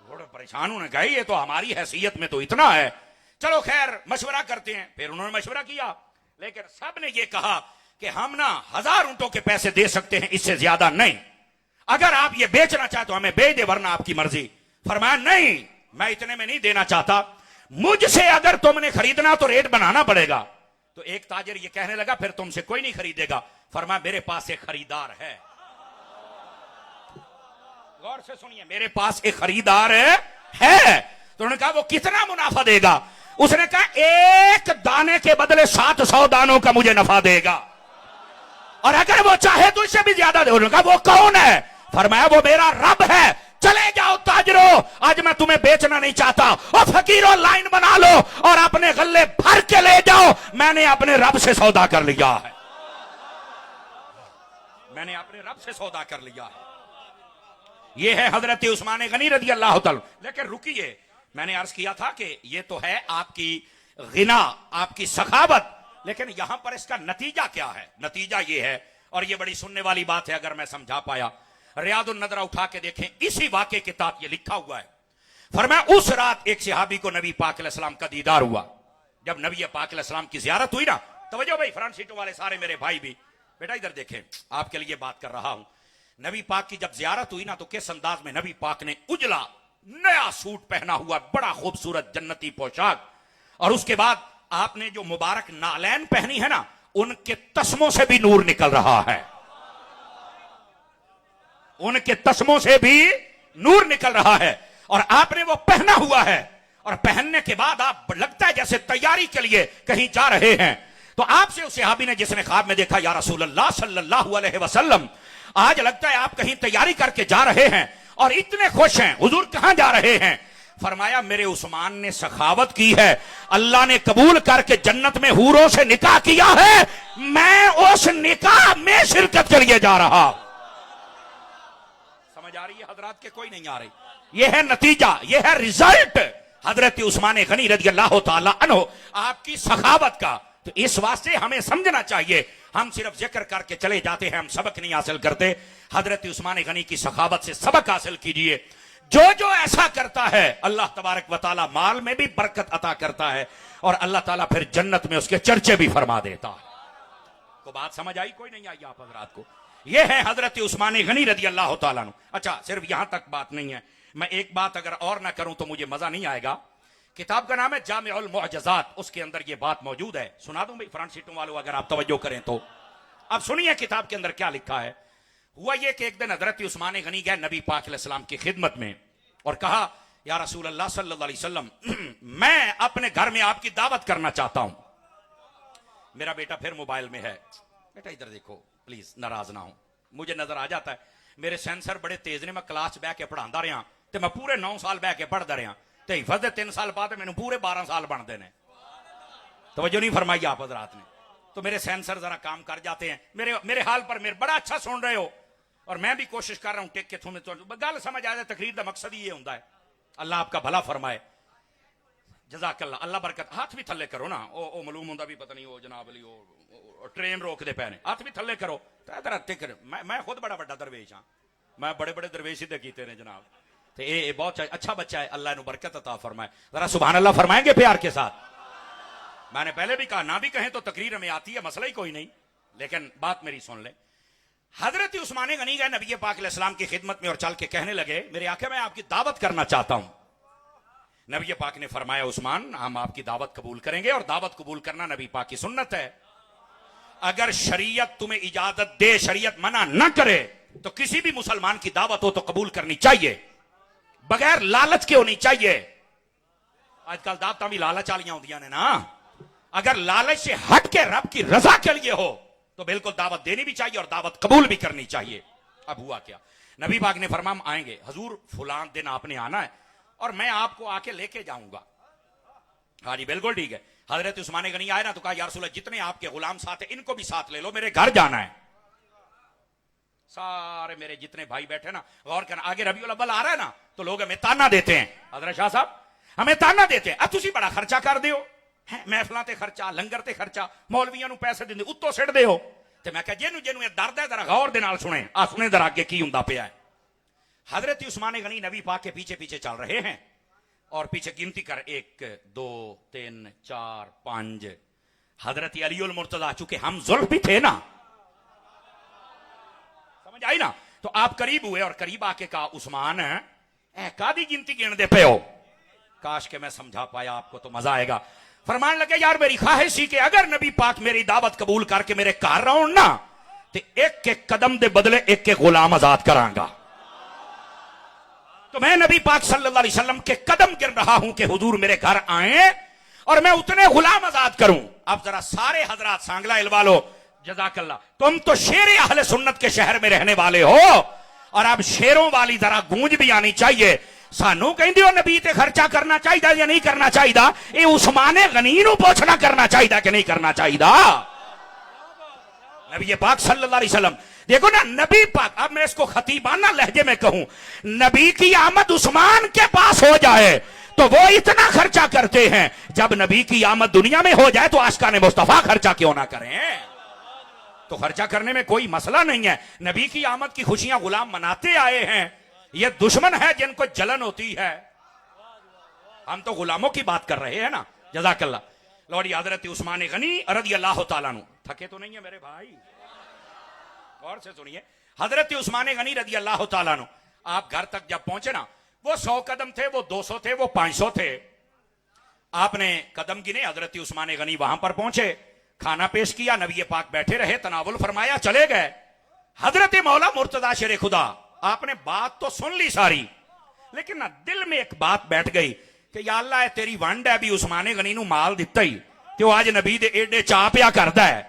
थोड़ा परेशान होने गए, ये तो हमारी हैसियत में तो इतना है, चलो खैर मशवरा करते हैं। फिर उन्होंने मशवरा किया, लेकिन सब ने यह कहा कि हम ना 1000 ऊंटों के पैसे दे सकते हैं, इससे ज्यादा नहीं। अगर आप ये बेचना चाहते हो हमें बेच दे, वरना आपकी मर्जी। फरमाया नहीं, मैं इतने में नहीं देना चाहता, मुझसे अगर तुमने खरीदना तो रेट बनाना पड़ेगा। तो एक ताजिर ये कहने लगा फिर तुमसे कोई नहीं खरीदेगा। फरमाया मेरे पास एक खरीदार है, गौर से सुनिए, मेरे पास एक खरीदार है। तो उन्होंने कहा वो कितना मुनाफा देगा। उसने कहा 1 दाने के बदले 700 दानों का मुझे नफा देगा, और अगर वो चाहे तो इससे भी ज्यादा दे। उन्होंने कहा वो कौन है। फरमाया वो मेरा रब है। चले जाओ ताजरो, आज मैं तुम्हें बेचना नहीं चाहता, और फकीरों लाइन बना लो और अपने गल्ले भर के ले जाओ, मैंने अपने रब से सौदा कर लिया है, मैंने अपने रब से सौदा कर लिया है। ये है हजरत उस्मान गनी रज़ी अल्लाह तआला। लेकिन रुकिए, मैंने अर्ज किया था कि ये तो है आपकी गिना, आपकी सखावत, लेकिन यहां पर इसका नतीजा क्या है। नतीजा ये है, और ये बड़ी सुनने वाली बात है अगर मैं समझा पाया। रियादुन नदरा उठा के देखें, इसी वाक़े के तहत ये लिखा हुआ है। फरमाया उस रात एक सहाबी को नबी पाक अलैहिस्सलाम का दीदार हुआ। जब नबी पाक अलैहिस्सलाम की जियारत हुई ना, तवज्जो भाई, फ्रंट सीटों वाले सारे मेरे भाई भी, बेटा इधर देखें, आपके लिए बात कर रहा हूं। नबी पाक की जब जियारत हुई ना, तो किस अंदाज में नबी पाक ने उजला नया सूट पहना हुआ, बड़ा खूबसूरत जन्नती पोशाक, और उसके बाद आपने जो मुबारक नालैन पहनी है ना, उनके तस्मों से भी नूर निकल रहा है, उनके तस्मों से भी नूर निकल रहा है, और आपने वो पहना हुआ है, और पहनने के बाद आप लगता है जैसे तैयारी के लिए कहीं जा रहे हैं। तो आपसे उस सहाबी ने जिसने ख्वाब में देखा या रसूल अल्लाह सल्लल्लाहु अलैहि वसल्लम, आज लगता है आप कहीं तैयारी करके जा रहे हैं और इतने खुश हैं, हुजूर कहां जा रहे हैं। फरमाया मेरे उस्मान ने सखावत की है, अल्लाह ने कबूल करके जन्नत में हूरों से निकाह किया है, मैं उस निकाह में शिरकत के लिए जा रहा। समझ आ रही है हजरात के कोई नहीं आ रही। यह है नतीजा, यह है रिजल्ट हजरत उस्मान गनी रज़ी अल्लाह तआला अन्हु आपकी सखावत का। तो इस वास्ते हमें समझना चाहिए, हम सिर्फ जिक्र करके चले जाते हैं, हम सबक नहीं हासिल करते। हजरत उस्मान गनी की सखावत से सबक हासिल कीजिए। जो जो ऐसा करता है अल्लाह तबारक व तआला माल में भी बरकत अता करता है, और अल्लाह ताला फिर जन्नत में उसके चर्चे भी फरमा देता है। को बात समझ आई कोई नहीं आई आप हजरात को। यह है हजरत उस्मान गनी रज़ी अल्लाह तआला अन्हु। अच्छा, सिर्फ यहां तक बात नहीं है, मैं एक बात अगर और ना करूं तो मुझे मजा नहीं आएगा। किताब का नाम है जामिउल मुअज्जज़ात, उसके अंदर यह बात मौजूद है, सुना दूं भाई फ्रंट सीटों वालों अगर आप तवज्जो करें तो। अब सुनिए किताब के अंदर क्या लिखा है। हुआ यह कि एक दिन हजरत उस्मान गनी गए नबी पाक अलैहिस्सलाम की खिदमत में और कहा या रसूल अल्लाह सल्लल्लाहु अलैहि वसल्लम, मैं अपने घर में आपकी दावत करना चाहता हूं। मेरा बेटा फिर मोबाइल में है, बेटा इधर देखो प्लीज, नाराज ना हो, मुझे नजर आ जाता है मेरे सेंसर बड़े तेज ने, मैं क्लास बह के पढ़ाता रहा, तो मैं पूरे 9 साल बह के पढ़ता रहा, तो हिफज दे 3 साल बाद मैंने पूरे 12 साल बनते हैं। तवज्जो नहीं फरमाई आप हजरात ने। तो मेरे सेंसर जरा काम कर जाते हैं, मेरे हाल पर मेरे बड़ा अच्छा सुन रहे हो, और मैं भी कोशिश कर रहा हूं टेक के तुम्हें तो गल समझ आ जाए। तकरीर का मकसद ही ये होता है, अल्लाह आपका भला फरमाए, जज़ाकल्लाह, अल्लाह बरकत। हाथ भी थल्ले करो ना, ओ मालूम होंदा भी पता नहीं ओ जनाब अली ओ ट्रेन रोकते पे ने, हाथ भी थल्ले करो। तो इधर मैं खुद बड़ा बड़ा दरवेश हाँ, मैं बड़े बड़े दरवेश ही कीते ने जनाब, तो ये बहुत अच्छा बच्चा है, अल्लाह ने बरकत अता फरमाए। जरा सुभान अल्लाह फरमाएंगे प्यार के साथ। मैंने पहले भी कहा, ना भी कहें तो तकरीर में आती है, मसला ही कोई नहीं, लेकिन बात मेरी सुन ले। हजरत उस्मान गनी गए नबी पाक अलैहिस्सलाम की खिदमत में और चल के कहने लगे, मेरे आका मैं आपकी दावत करना चाहता हूं। नबी पाक ने फरमाया, उस्मान हम आपकी दावत कबूल करेंगे, और दावत कबूल करना नबी पाक की सुन्नत है। अगर शरीयत तुम्हें इजाजत दे, शरीयत मना न करे, तो किसी भी मुसलमान की दावत हो तो कबूल करनी चाहिए, बगैर लालच के होनी चाहिए। आजकल दावतां भी लालच वालियां होंदियां ने ना। अगर लालच से हट के रब की रजा के लिए हो तो बिल्कुल दावत देनी भी चाहिए और दावत कबूल भी करनी चाहिए। अब हुआ क्या, नबी पाक ने फरमाया हम आएंगे, हजूर फुलान दिन आपने आना है और मैं आपको आके लेके जाऊंगा। हाँ जी बिल्कुल ठीक है। हजरत उस्मान गनी आए ना तो कहा, या रसूल अल्लाह जितने आपके गुलाम साथ है इनको भी साथ ले लो, मेरे घर जाना है। सारे मेरे जितने भाई बैठे ना, गौर करना, आगे रबीउल अव्वल आ रहा है ना तो लोग हमें ताना देते हैं, हजरत शाह साहब हमें ताना देते हैं, अब तुसी बड़ा खर्चा कर दियो, महफिलां ते खर्चा, लंगर ते खर्चा, मौलवियां नूं पैसे दिंदे उत्तों सिट दियो। ते मैं कहा जिन्हों जिन्हों ये दर्द है जरा गौर दे नाल सुने, आ सुने जरा आगे की हुंदा पिया है। हजरत उस्मान गनी नबी पाक के पीछे पीछे चल रहे हैं और पीछे गिनती कर 1 2 3 4 5। हजरत अलीउल मुर्तजा, चूंकि हम जुल्फ भी थे ना, समझ आई ना, तो आप करीब हुए और करीब आके कहा, उस्मान कादी गिनती गिनते पे हो? काश के मैं समझा पाया आपको तो मजा आएगा। फरमान लगे, यार मेरी ख्वाहिश ही कि अगर नबी पाक मेरी दावत कबूल करके मेरे घर रहो ना, तो एक एक कदम दे बदले एक एक गुलाम आजाद करांगा। तो मैं नबी पाक सल्लल्लाहु अलैहि वसल्लम के कदम गिर रहा हूं कि हुजूर मेरे घर आए और मैं उतने गुलाम आजाद करूं। अब जरा सारे हजरात सांगला हिलवा लो, जज़ाकल्लाह। तुम तो शेर अहले सुन्नत के शहर में रहने वाले हो और अब शेरों वाली जरा गूंज भी आनी चाहिए। सानू कहंदे हो नबी ते खर्चा करना चाहिए या नहीं करना चाहिए? ये उस्मान गनी नूं पूछना करना चाहिए कि नहीं करना चाहिए? नबी पाक सल्लल्लाहु अलैहि वसल्लम, देखो ना नबी पाक, अब मैं इसको खतीबाना लहजे में कहूं, नबी की आमद उस्मान के पास हो जाए तो वो इतना खर्चा करते हैं, जब नबी की आमद दुनिया में हो जाए तो आशिकाने मुस्तफा खर्चा क्यों ना करें? तो खर्चा करने में कोई मसला नहीं है। नबी की आमद की खुशियां गुलाम मनाते आए हैं, ये दुश्मन है जिनको जलन होती है। हम तो गुलामों की बात कर रहे हैं ना, जज़ाकल्लाह। लौड़ी हजरत उस्मान गनी रज़ी अल्लाह तआला अन्हु, थके तो नहीं है मेरे भाई, गौर से सुनिए। हजरत उस्मान गनी रज़ी अल्लाह तआला अन्हु, आप घर तक जब पहुंचे ना, वो 100 कदम थे, वो 200 थे, वो 500 थे। आपने कदम गिने, हजरत उस्मान गनी वहां पर पहुंचे, खाना पेश किया, नबी पाक बैठे रहे, तनावुल फरमाया, चले गए। हजरत मौला मुर्तजा शेर खुदा, आपने बात तो सुन ली सारी, लेकिन ना दिल में एक बात बैठ गई कि या अल्लाह तेरी वंड है भी उस्मान गनी नूं माल दिता ही ते वो आज नबी दे एडे चा पिया करदा है,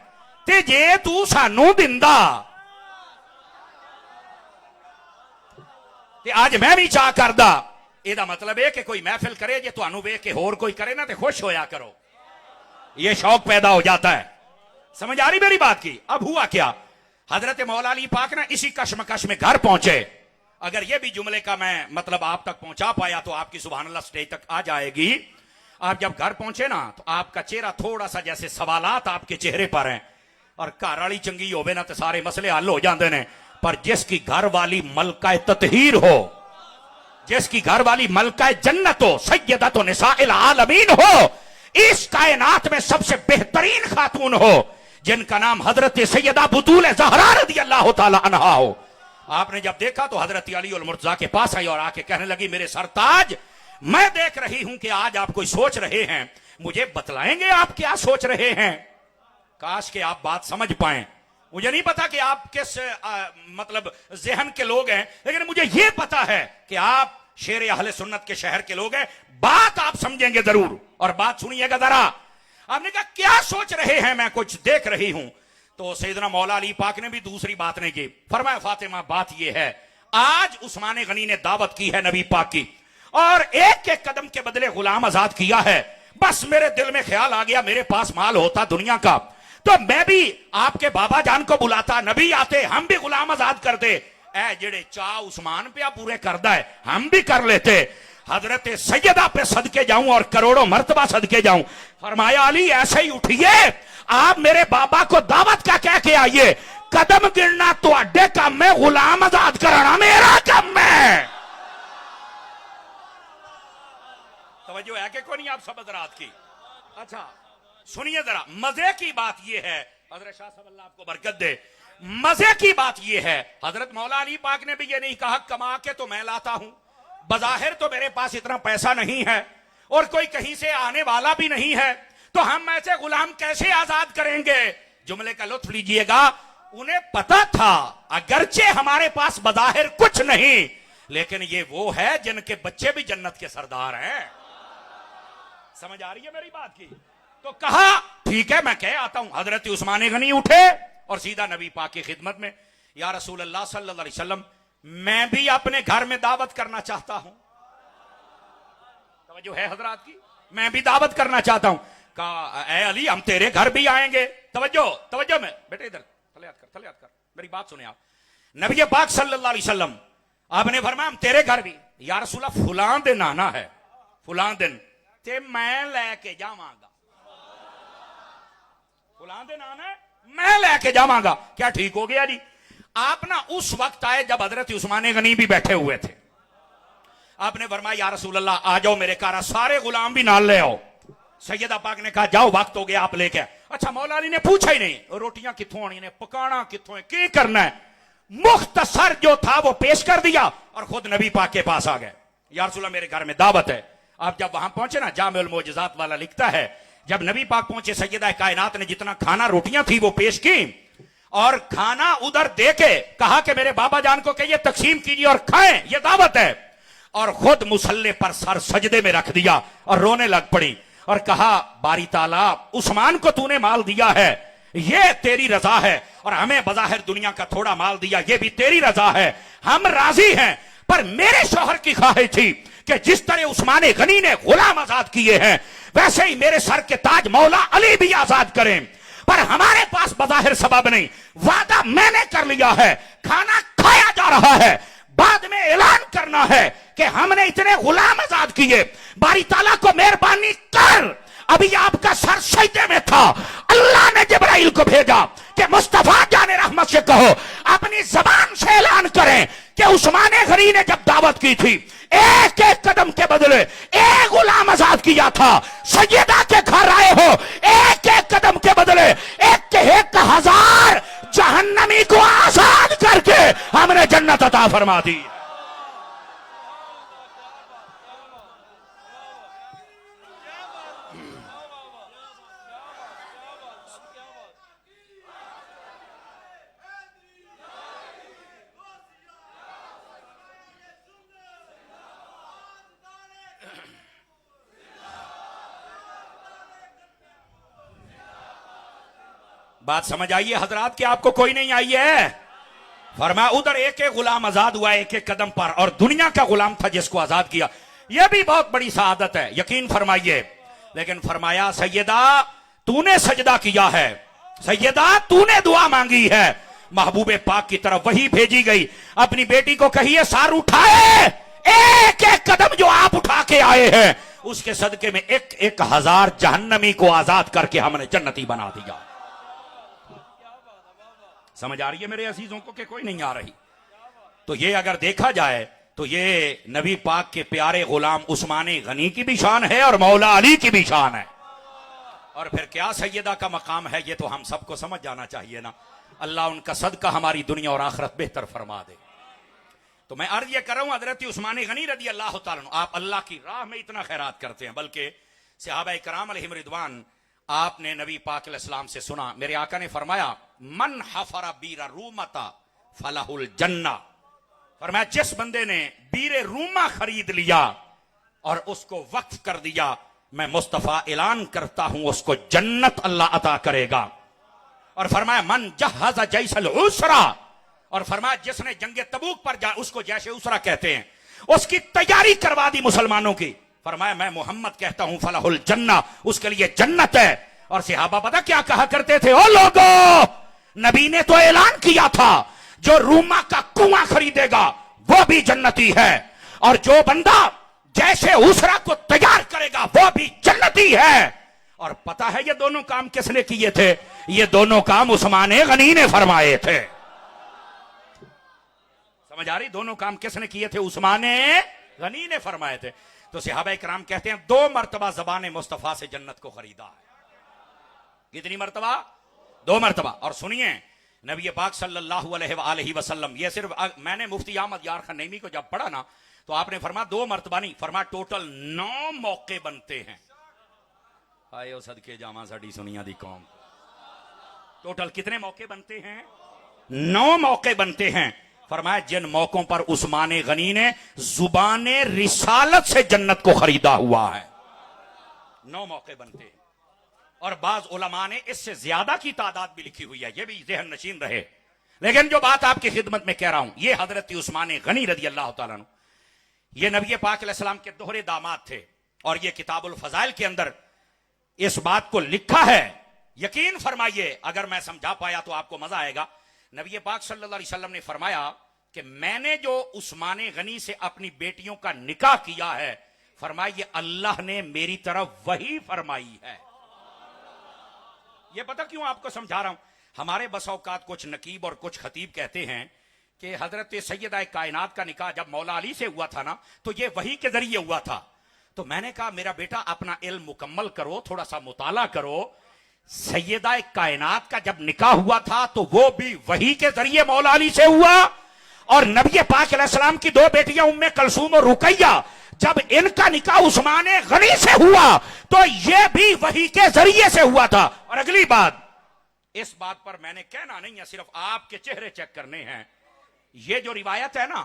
ते जे तू सानू दिंदा ते आज मैं भी चा करदा। एदा मतलब है कि कोई महफिल करे, जे तुहानू वेख के होर कोई करे ना ते खुश होया करो, ये शौक पैदा हो जाता है। समझ आ रही मेरी बात की? अब हुआ क्या, हजरत मौला अली पाक ना इसी कश्मकश में घर पहुंचे। अगर ये भी जुमले का मैं मतलब आप तक पहुंचा पाया तो आपकी सुभान अल्लाह स्टेज तक आ जाएगी। आप जब घर पहुंचे ना तो आपका चेहरा थोड़ा सा जैसे सवालात आपके चेहरे पर हैं, और घर वाली चंगी होवे ना तो सारे मसले हल हो जाते हैं, पर जिसकी घर वाली मलका ततहीर हो, जिसकी घर वाली मलका जन्नत हो, सैयदा तो निसाइल आलमीन हो, इस कायनात में सबसे बेहतरीन खातून हो, जिनका नाम हजरत सैयदा बुतूल ज़हरा रज़ी अल्लाह तआला अन्हा हो। आपने जब देखा तो हजरत अली उल मुर्तजा के पास आई और आके कहने लगी, मेरे सरताज, मैं देख रही हूं कि आज आप कोई सोच रहे हैं, मुझे बतलाएंगे आप क्या सोच रहे हैं? काश के आप बात समझ पाएं। मुझे नहीं पता कि आप किस मतलब जहन के लोग हैं, लेकिन मुझे यह पता है कि आप शेर अहले सुन्नत के शहर के लोग हैं। बात आप समझेंगे जरूर, और बात सुनिएगा जरा। आपने कहा क्या सोच रहे हैं? मैं कुछ देख रही हूं। तो सैयदना मौला अली पाक ने भी दूसरी बात नहीं की। फरमाया, फातिमा बात यह है, आज उस्मान गनी ने दावत की है नबी पाक की, और एक एक कदम के बदले गुलाम आजाद किया है। बस मेरे दिल में ख्याल आ गया, मेरे पास माल होता दुनिया का तो मैं भी आपके बाबा जान को बुलाता, नबी आते, हम भी गुलाम आजाद करते। ए जेड़े चा उस्मान पे पूरे करदा है, हम भी कर लेते। हजरत सैयदा पे सदके जाऊं और करोड़ों मर्तबा सदके जाऊं। फरमाया, अली ऐसे ही उठिए, आप मेरे बाबा को दावत का कह के आइए। कदम गिरना तो अड्डे काम में, गुलाम आजाद कराना मेरा काम है। तवज्जो है कि कोई नहीं आप सब हजरात की? अच्छा सुनिए जरा, मजे की बात यह है, हजरत शाह साहब अल्लाह आपको बरकत दे, मजे की बात यह है, हजरत मौला अली पाक ने भी ये नहीं कहा कमा के तो मैं लाता हूं, बजाहिर तो मेरे पास इतना पैसा नहीं है और कोई कहीं से आने वाला भी नहीं है, तो हम ऐसे गुलाम कैसे आजाद करेंगे? जुमले का लुत्फ लीजिएगा, उन्हें पता था अगरचे हमारे पास बजाहिर कुछ नहीं, लेकिन ये वो है जिनके बच्चे भी जन्नत के सरदार हैं। समझ आ रही है मेरी बात की? तो कहा ठीक है मैं कह आता हूं। हजरत उस्मान गनी उठे और सीधा नबी पाक की खिदमत में, या रसूल अल्लाह सल्लल्लाहु अलैहि वसल्लम मैं भी अपने घर में दावत करना चाहता हूं। तवज्जो है हजरात की? मैं भी दावत करना चाहता हूं। कहा ए अली हम तेरे घर भी आएंगे। तवज्जो तवज्जो में बेटे इधर थले याद कर मेरी बात सुने आप। नबी पाक सल्लल्लाहु अलैहि वसल्लम आपने फरमाया हम तेरे घर भी, या रसूल अल्लाह फुलां दिन आना है, फुलां दिन ते मैं लेके जावांगा, फुलां दिन आना है मैं लेके जावांगा। क्या ठीक हो गया जी? आप ना उस वक्त आए जब हजरत उस्मान गनी भी बैठे हुए थे। आपने फरमाया या रसूल अल्लाह आ जाओ मेरे घर, सारे गुलाम भी नाल ले आओ। सैयदा पाक ने कहा जाओ वक्त हो गया आप लेके। अच्छा मौला अली ने पूछा ही नहीं रोटियां कित्थों आनी ने, पकाना कित्थों है, की करना है, मुख्तसर जो था वो पेश कर दिया और खुद नबी पाक के पास आ गए। या रसूल अल्लाह मेरे घर में दावत है। आप जब वहां पहुंचे ना, जामिउल मोजज़ात वाला लिखता है जब नबी पाक पहुंचे सैयदा कायनात ने जितना खाना रोटियां थी वो पेश की और खाना उधर दे के कहा कि मेरे बाबा जान को कहिए तकसीम कीजिए और खाएं, ये दावत है। और खुद मुसल्ले पर सर सजदे में रख दिया और रोने लग पड़ी और कहा बारी ताला उस्मान को तूने माल दिया है ये तेरी रजा है और हमें बज़ाहिर दुनिया का थोड़ा माल दिया ये भी तेरी रजा है, हम राजी हैं, पर मेरे शौहर की ख्वाहिश थी कि जिस तरह उस्मान गनी ने गुलाम आजाद किए हैं वैसे ही मेरे सर के ताज मौला अली भी आजाद करें, पर हमारे पास बज़ाहिर सबब नहीं, वादा मैंने कर लिया है, खाना खाया जा रहा है, बाद में ऐलान करना है कि हमने इतने गुलाम आजाद किए, बारी ताला को मेहरबानी कर, अभी आपका सर सजदे में था, अल्लाह ने जिब्राइल को भेजा कि मुस्तफा जाने रहमत से कहो अपनी जबान से ऐलान करें कि उस्मान गनी ने जब दावत की थी एक एक कदम के बदले एक गुलाम आजाद किया था, सैयदा के घर आए हो एक एक कदम के बदले एक हजार जहन्नमी को आजाद करके हमने जन्नत अता फरमा दी। बात समझ आई है हजरात कि आपको कोई नहीं आई है? फरमाया उधर एक एक गुलाम आजाद हुआ एक एक कदम पर और दुनिया का गुलाम था जिसको आजाद किया, यह भी बहुत बड़ी सआदत है, यकीन फरमाइए। लेकिन फरमाया सैयदा तूने सजदा किया है, सैयदा तूने दुआ मांगी है, महबूबे पाक की तरफ वही भेजी गई, अपनी बेटी को कहिए सार उठाए, एक एक कदम जो आप उठा के आए हैं उसके सदके में एक एक हजार जहन्नमी को आजाद करके हमने जन्नती बना दिया। समझ आ रही है मेरे अजीजों को कि कोई नहीं आ रही? तो ये अगर देखा जाए तो ये नबी पाक के प्यारे गुलाम उस्मान गनी की भी शान है और मौला अली की भी शान है। और फिर क्या सैयदा का मकाम है ये तो हम सबको समझ जाना चाहिए ना। अल्लाह उनका सदका हमारी दुनिया और आखिरत बेहतर फरमा दे। तो मैं अर्ज ये कर रहा हूं हजरत उस्मान गनी रदी अल्लाह तआला अन्हु, आप अल्लाह की राह में इतना खैरात करते हैं, बल्कि सहाबा इकराम अलैहिम रिदवान आपने नबी पाक अलैहिस्सलाम से सुना, मेरे आका ने फरमाया मन हफरा बीरा रूमता फलाहुल जन्ना, फरमाया जिस बंदे ने बीरे रूमा खरीद लिया और उसको वक्फ कर दिया, मैं मुस्तफा ऐलान करता हूं उसको जन्नत अल्लाह अता करेगा। और फरमाया मन जहज़ जैसल उसरा, और फरमाया जिसने जंगे तबूक पर जा उसको जैसे उसरा कहते हैं उसकी तैयारी करवा दी मुसलमानों की, फरमाया मैं मोहम्मद कहता हूं फलाहुल जन्ना, उसके लिए जन्नत है। और सहाबा पता क्या कहा करते थे, ओ लोगों नबी ने तो ऐलान किया था जो रूमा का कुआं खरीदेगा वो भी जन्नती है और जो बंदा जैसे उसरा को तैयार करेगा वो भी जन्नती है। और पता है ये दोनों काम किसने किए थे? ये दोनों काम उस्मान गनी ने फरमाए थे। समझ आ रही? दोनों काम किसने किए थे? उस्मान गनी ने फरमाए थे। तो सहाबा इकराम कहते हैं 2 मरतबा ज़बान मुस्तफ़ा से जन्नत को खरीदा है। कितनी मरतबा? 2 मरतबा। और सुनिए नबी पाक सल्लल्लाहु अलैहि वसल्लम, ये सिर्फ मैंने मुफ्ती अहमद यार खान नईमी को जब पढ़ा ना तो आपने फरमा 2 मरतबा नहीं, फरमा टोटल 9 मौके बनते हैं। आए ओ सदके जामा साडी सुनिया दी कौम, टोटल कितने मौके बनते हैं? 9 मौके बनते हैं। फरमाया जिन मौकों पर उस्मान गनी ने जुबाने रिसालत से जन्नत को खरीदा हुआ है, 9 मौके बनते हैं। और बाज उलमा ने इससे ज्यादा की तादाद भी लिखी हुई है, यह भी ज़हन नशीन रहे। लेकिन जो बात आपकी खिदमत में कह रहा हूं, यह हजरत उस्मान गनी रज़ी अल्लाह तआला अन्हु, ये नबी पाक अलैहि सलाम के दोहरे दामाद थे। और ये किताबुल फजाइल के अंदर इस बात को लिखा है। यकीन फरमाइए, अगर मैं समझा पाया तो आपको मजा आएगा। नबी पाक सल्लल्लाहु अलैहि वसल्लम ने फरमाया कि मैंने जो उस्मान गनी से अपनी बेटियों का निकाह किया है, फरमाया ये अल्लाह ने मेरी तरफ वही फरमाई है। ये पता क्यों आपको समझा रहा हूं? हमारे बस औकात कुछ नकीब और कुछ खतीब कहते हैं कि हजरत सैयदा कायनात का निकाह जब मौला अली से हुआ था ना, तो ये वही के जरिए हुआ था। तो मैंने कहा मेरा बेटा अपना इल्म मुकम्मल करो, थोड़ा सा मुताला करो। सैयदा कायनात का जब निकाह हुआ था तो वो भी वही के जरिए मौला अली से हुआ। और नबी पाक अलैहिस्सलाम की 2 बेटियां उम्मे कलसूम और रुकैया, जब इनका निकाह उस्मान गनी से हुआ तो यह भी वही के जरिए से हुआ था। और अगली बात, इस बात पर मैंने कहना नहीं है, सिर्फ आपके चेहरे चेक करने हैं। यह जो रिवायत है ना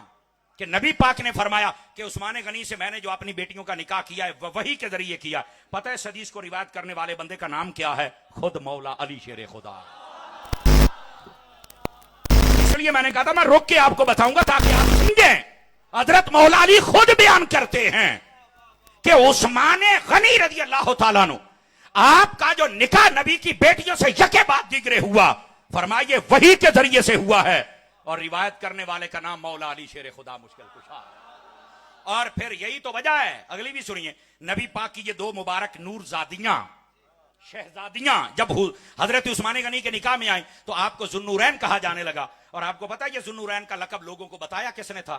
कि नबी पाक ने फरमाया कि उस्मान गनी से मैंने जो अपनी बेटियों का निकाह किया है वही के जरिए किया, पता है इस हदीस को रिवायत करने वाले बंदे का नाम क्या है? खुद मौला अली शेर खुदा। इसलिए मैंने कहा था मैं रोक के आपको बताऊंगा ताकि आप समझें। हजरत मौला अली खुद बयान करते हैं कि उस्मान गनी रज़ी अल्लाह तआला अन्हु, आपका जो निकाह नबी की बेटियों से यके बाद दिगरे हुआ, फरमाइए वही के जरिए से हुआ है। और रिवायत करने वाले का नाम मौला अली शेर खुदा मुश्किल कुशा। और फिर यही तो वजह है, अगली भी सुनिए। नबी पाक की ये 2 मुबारक नूरजादियां, शहजादियां जब हजरत उस्मान गनी के निकाह में आई तो आपको जुन्नूरैन कहा जाने लगा। और आपको पता है ये जुन्नूरैन का लकब लोगों को बताया किसने था?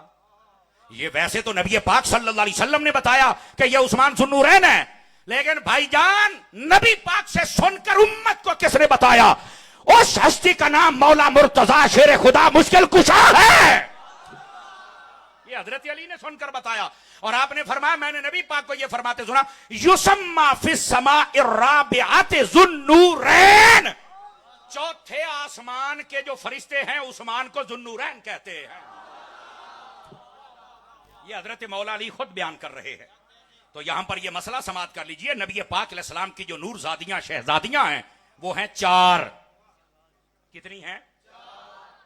ये वैसे तो नबी पाक सल्लल्लाहु अलैहि वसल्लम ने बताया कि ये उस्मान जुन्नूरैन है, लेकिन भाईजान नबी पाक से सुनकर उम्मत को किसने बताया? उस हस्ती का नाम मौला मुर्तजा शेर खुदा मुश्किल कुशा है। ये हजरत अली ने सुनकर बताया। और आपने फरमाया, मैंने नबी पाक को ये फरमाते सुना, युसम्मा फिस समाइ राबिआति जुन्नूरैन, चौथे आसमान के जो फरिश्ते हैं उस्मान को जुन्नूरैन कहते हैं। ये हजरत मौला अली खुद बयान कर रहे हैं। तो यहां पर यह मसला समाप्त कर लीजिए। नबी पाक अलैहिस्सलाम की जो नूरजादियां शहजादियां हैं वो हैं 4। कितनी हैं?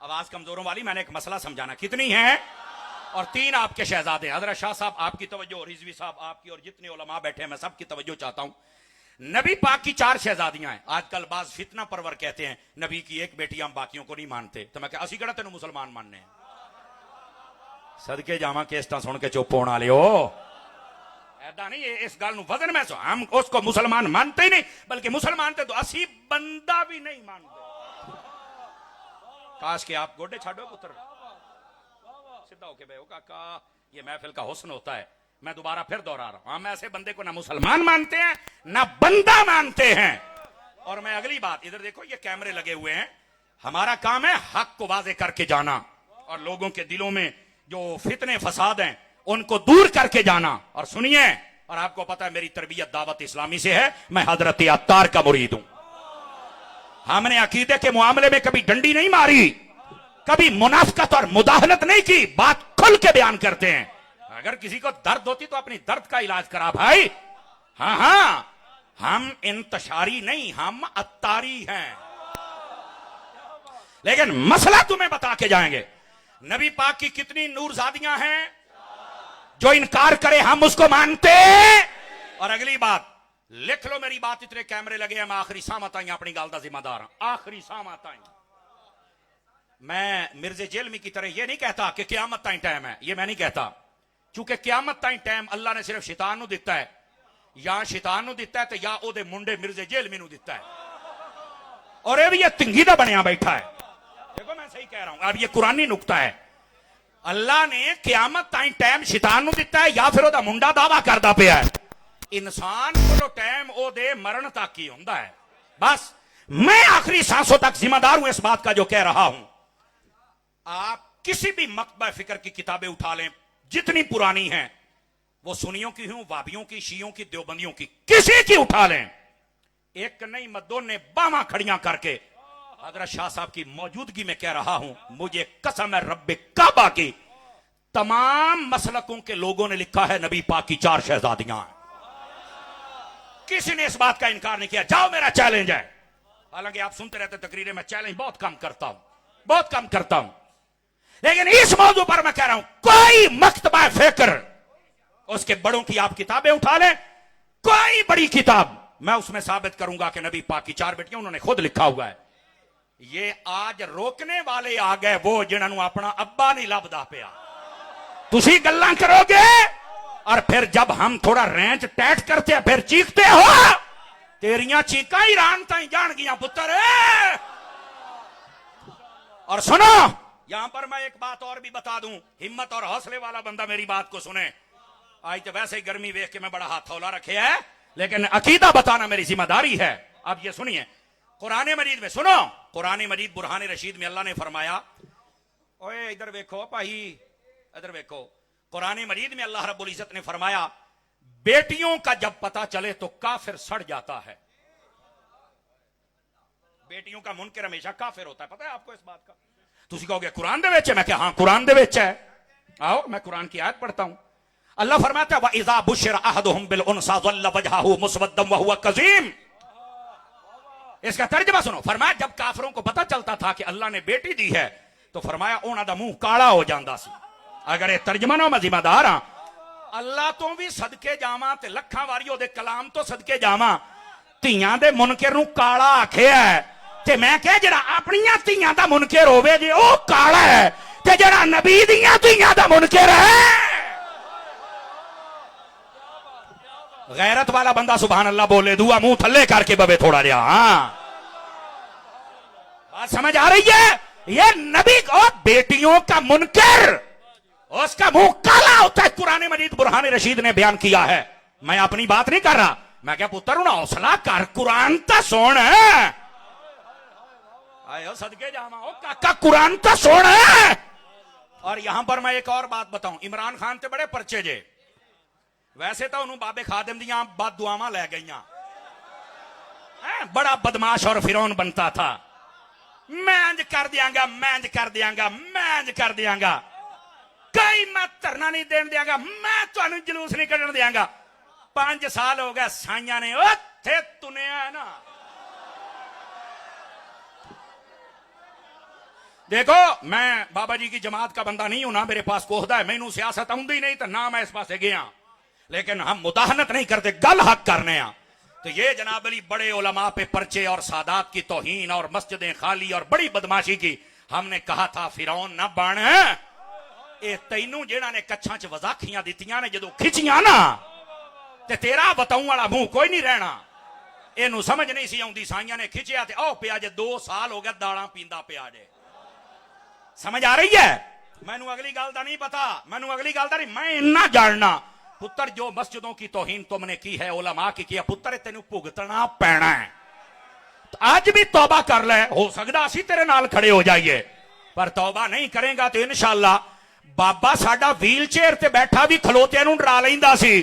आवाज कमजोरों वाली, मैंने एक मसला समझाना। कितनी हैं? और 3 आपके शहजादे। हजरत शाह साहब आपकी तवज्जो, रिजवी साहब आपकी, और जितने उलमा बैठे हैं मैं सबकी तवज्जो चाहता हूं। नबी पाक की 4 शहजादियां हैं। आजकल बाज फितना परवर कहते हैं नबी की एक बेटी हम बाकियों को नहीं मानते। तो मैं असी कड़ा तेन मुसलमान मानने हैं? सदके जावा केस्टा सुन के चुप होना लियो। ऐदा नहीं, इस गल नूं वजन में हम उसको मुसलमान मानते ही नहीं, बल्कि मुसलमान तो असी बंदा भी नहीं मानते। काश के आप गोडे छाड़ो पुत्र, सीधा होके बैठो काका, ये महफिल का हुस्न होता है। मैं दोबारा फिर दोहरा रहा हूं, हम ऐसे बंदे को ना मुसलमान मानते हैं ना बंदा मानते हैं। और मैं अगली बात, इधर देखो ये कैमरे लगे हुए हैं, हमारा काम है हक को वाजे करके जाना और लोगों के दिलों में जो फितने फसाद हैं उनको दूर करके जाना। और सुनिए, और आपको पता है मेरी तरबियत दावत इस्लामी से है, मैं हजरत अत्तार का मुरीद हूं। हमने अकीदे के मामले में कभी डंडी नहीं मारी, कभी मुनाफिकत और मुदाहनत नहीं की, बात खुल के बयान करते हैं। अगर किसी को दर्द होती तो अपनी दर्द का इलाज करा भाई। हाँ हाँ, हम इंतशारी नहीं, हम अत्तारी हैं। लेकिन मसला तुम्हें बता के जाएंगे, नबी पाक की कितनी नूरजादियां हैं? जो इनकार करे हम उसको मानते। और अगली बात लिख लो मेरी बात, इतने कैमरे लगे हैं, मैं आखिरी सामत आई अपनी गाल का जिम्मेदार हूं। आखिरी सामत आई, मैं मिर्जे जेलमी की तरह यह नहीं कहता कि क्यामत ताईं टाइम है, यह मैं नहीं कहता, क्योंकि क्यामत ताईं टाइम अल्लाह ने सिर्फ शैतान नूं दिता है, या शैतान नूं दिता है तो या ओदे मुंडे मिर्जे जेलमी नूं दिता है। और ये भी ये तिंगी दा बनया बैठा है। देखो मैं सही कह रहा हूं, अब ये कुरानी नुक्ता है। अल्लाह ने क्यामत ताई टाइम शैतान नूं दिता है या फिर ओदा मुंडा दावा करदा पिया है? इंसान को टाइम ओदे मरण तक ही हुंदा है। बस मैं आखिरी सांसों तक जिम्मेदार हूं इस बात का जो कह रहा हूं। आप किसी भी मकतबा फिक्र की किताबें उठा लें, जितनी पुरानी हैं, वो सुनियों की हों, वाबियों की, शियों की, देवबंदियों की, किसी की उठा लें, एक नहीं मदों ने बामा खड़ियां करके हजरत शाह साहब की मौजूदगी में कह रहा हूं, मुझे कसम है रब्बे काबा की, तमाम मसलकों के लोगों ने लिखा है नबी पाक की 4 शहजादियां। किसी ने इस बात का इनकार नहीं किया। जाओ, मेरा चैलेंज है। हालांकि आप सुनते रहते तकरीरें, मैं चैलेंज बहुत कम करता हूं, बहुत कम करता हूं, लेकिन इस मौजू पर मैं कह रहा हूं, कोई मकतबा फिक्र, उसके बड़ों की आप किताबें उठा लें, कोई बड़ी किताब, मैं उसमें साबित करूंगा कि नबी पाक की 4 बेटियां उन्होंने खुद लिखा हुआ है। ये आज रोकने वाले आ गए, वो जिन्होंने अपना अब्बा नहीं लभदा पिया। तुसी गल्लां करोगे और फिर जब हम थोड़ा रेंज टैट करते हैं फिर चीखते हो। तेरियां चीकां ईरान ताई जान गियां पुत्र। और सुनो, यहां पर मैं एक बात और भी बता दूं, हिम्मत और हौसले वाला बंदा मेरी बात को सुने। आज तो वैसे ही गर्मी देख के मैं बड़ा हाथ हौला रखे है, लेकिन अकीदा बताना मेरी जिम्मेदारी है। अब ये सुनिए, कुरान मजीद में सुनो, कुरान मजीद बुरहान रशीद में अल्लाह ने फरमाया, ओए इधर देखो भाई, इधर देखो, कुरान मजीद में अल्लाह रब्बुल इज्जत ने फरमाया, बेटियों का जब पता चले तो काफिर सड़ जाता है। बेटियों का मुनकर हमेशा काफिर होता है, पता है आपको इस बात का? तुसी कहोगे कुरान दे विच है, मैं क्या हाँ कुरान दे विच है। आओ मैं कुरान की आयत पढ़ता हूं। अल्लाह फरमाता है, व इज़ा बुशिरा अहदुहुम बिल उनसा ज़ल्ल वजहहु मुस्वद्दन व हुवा कज़ीम। इसका तर्जुमा सुनो। फरमाया जब काफिरों को पता चलता था कि अल्लाह ने बेटी दी है तो फरमाया उन्हां दा मुंह काला हो जांदा सी। अगर ये तर्जुमा ना मैं जिम्मेदार हां, अल्लाह तो भी सदके जावां ते लखां वारी ओदे कलाम तो सदके जावां, धीयां दे मुनकर नूं काला आखिया है ते मैं कह जेड़ा अपनियां धीयां दा मुनकर होवे जे ओ काला है ते जेड़ा नबी दियां धीयां दा मुनकर है। गैरत वाला बंदा सुभान अल्लाह बोले, दुआ मुंह थल्ले करके बवे थोड़ा जा। हाँ बात समझ आ रही है? ये नबी और बेटियों का मुनकर, उसका मुंह काला होता है। कुरान मजीद बुरहान रशीद ने बयान किया है। मैं अपनी बात नहीं कर रहा, मैं क्या पुत्र हूं ना, हौसला कर, कुरान तो सुन। आयो सदके जामा, ओ काका कुरान तो सुन। और यहां पर मैं एक और बात बताऊं, इमरान खान ते बड़े परचे जे, वैसे तो उन्होंने बाबे खादिम दियां बद दुआवां लै गईयां, बड़ा बदमाश और फिरौन बनता था। मैं इंज कर दियांगा, मैं इंज कर दियांगा, मैं इंज कर दियांगा, कई मैं धरना नहीं देन दियांगा, मैं तुहानू जलूस नहीं कढण दियांगा। 5 साल हो गए साइयां ने उत्थे तुनिया है ना। देखो मैं बाबा जी की जमात का बंदा नहीं हूं ना, मेरे पास कोहदा है, मैनू सियासत आउंदी नहीं तो ना मैं इस पासे गया, लेकिन हम मुदाहनत नहीं करते, गल हक करने आ। तो ये जनाब अली बड़े उलमा पे पर्चे और सादात की तौहीन और मस्जिदें खाली और बड़ी बदमाशी की। हमने कहा था फिरौन ना बन, ए तैनू जेड़ा ने कच्छां च वजाखियां दित्तियां ने जदों खिचियां ना ते तेरा बताऊं वाला मुंह कोई नहीं रहना। इनू समझ नहीं सी आउंदी, साइयां ने खिचिया ते ओ पिया जे 2 साल हो गए दालां पींदा पिया जे। समझ आ रही है? मैनू अगली गल दा नहीं पता, मैनू अगली गल दा नहीं, मैं इन्ना जानना पुत्र जो मस्जिदों की तौहीन तुमने की है, उलमा की किया, पुत्र तेनू भुगतना पैना है। तो आज भी तौबा कर ले, हो सकदा असी तेरे नाल खड़े हो जाइए, पर तौबा नहीं करेगा तो इंशाअल्लाह बाबा साडा व्हील चेयर ते बैठा भी खलोते नूं डरा लैंदा सी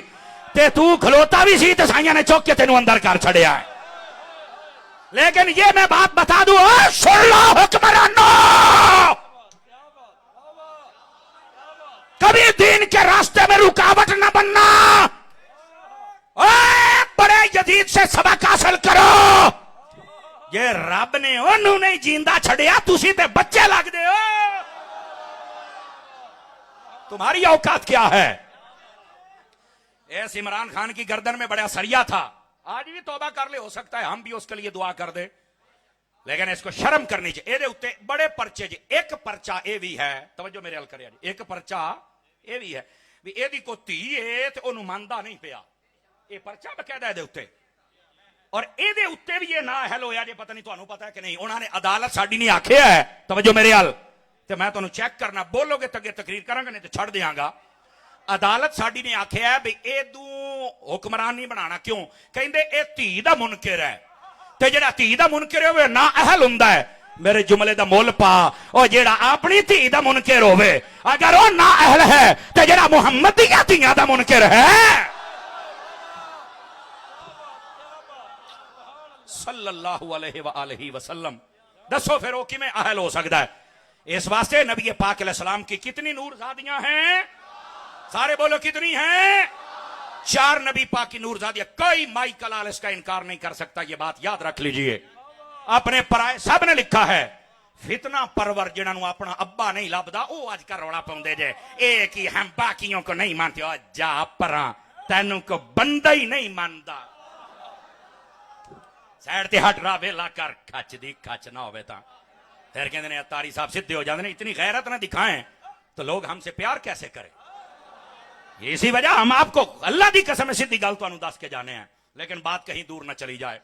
ते तू खलोता भी सी ते साइयां ने चुक के तेनू अंदर कर छड़िया है। लेकिन ये मैं बात बता दूं, सुन लो हुक्मरानो, कभी दीन के रास्ते में रुकावट न बनना। बड़े यजीद से सबक हासिल करो। ये रब ने ओनू नहीं जींदा छड़िया, तुसी ते बच्चे लगदे हो। तुम्हारी औकात क्या है? ऐस इमरान खान की गर्दन में बड़ा सरिया था, आज भी तौबा कर ले, हो सकता है हम भी उसके लिए दुआ कर दे, लेकिन इसको शर्म करनी चाहिए। एदे उत्ते बड़े पर्चे जी, एक पर्चा ए भी है, तवज्जो मेरे अल करे, एक पर्चा ए भी है भी एदी को धी है ते ओनू मनदा नहीं पिया, ये पर्चा बकायदा एदे उत्ते। और एदे उत्ते भी ये ना हल होया जे, पता नहीं तुहानू पता है कि नहीं, उन्होंने अदालत साडी नहीं आखिया है, तवज्जो मेरे अल, तो मैं तुहानू चेक करना, बोलोगे तो अगे तकरीर करांगा, नहीं तो छड़ देंगा। अदालत साडी ने आख्या है भी एदू हुक्मरान नहीं बनाना। क्यों? कहंदे ए धी दा मुनकिर है, ते जेड़ा धी दा मुनकिर होवे ना अहल हुंदा है। मेरे जुमले दा मुल पा, और जेड़ा अपनी धी दा मुनकिर होवे अगर वो ना अहल है, ते जेड़ा मुहम्मद दियां धीआं दा मुनकिर है सल्लल्लाहु अलैहि वसल्लम, दसो फिर वो किवें अहल हो सकता है? इस वास्ते नबी पाक अलैहिस्सलाम की कितनी नूरजादियां हैं? सारे बोलो कितनी हैं? 4 नबी पाक की नूरजादियां। कोई माई कलाल इसका इनकार नहीं कर सकता, ये बात याद रख लीजिए। अपने पराए सब ने लिखा है, फितना परवर जिन्होंने अपना अब्बा नहीं लभदा वो अजकल रौला पाउंदे जे, एक ही हम बाकियों को नहीं मानते। ओ जा परा, तेनू को बंदा ही नहीं मानता। साइड ते हट रहा वेला कर, खच दी खच ना होवे ता फिर कहते ने तारी साहब सीधे हो जाते हैं। इतनी गैरत ना दिखाएं तो लोग हमसे प्यार कैसे करें? इसी वजह हम आपको अल्लाह दी कसम सीधी गल तुहानू दस के जाने हैं, लेकिन बात कहीं दूर न चली जाए।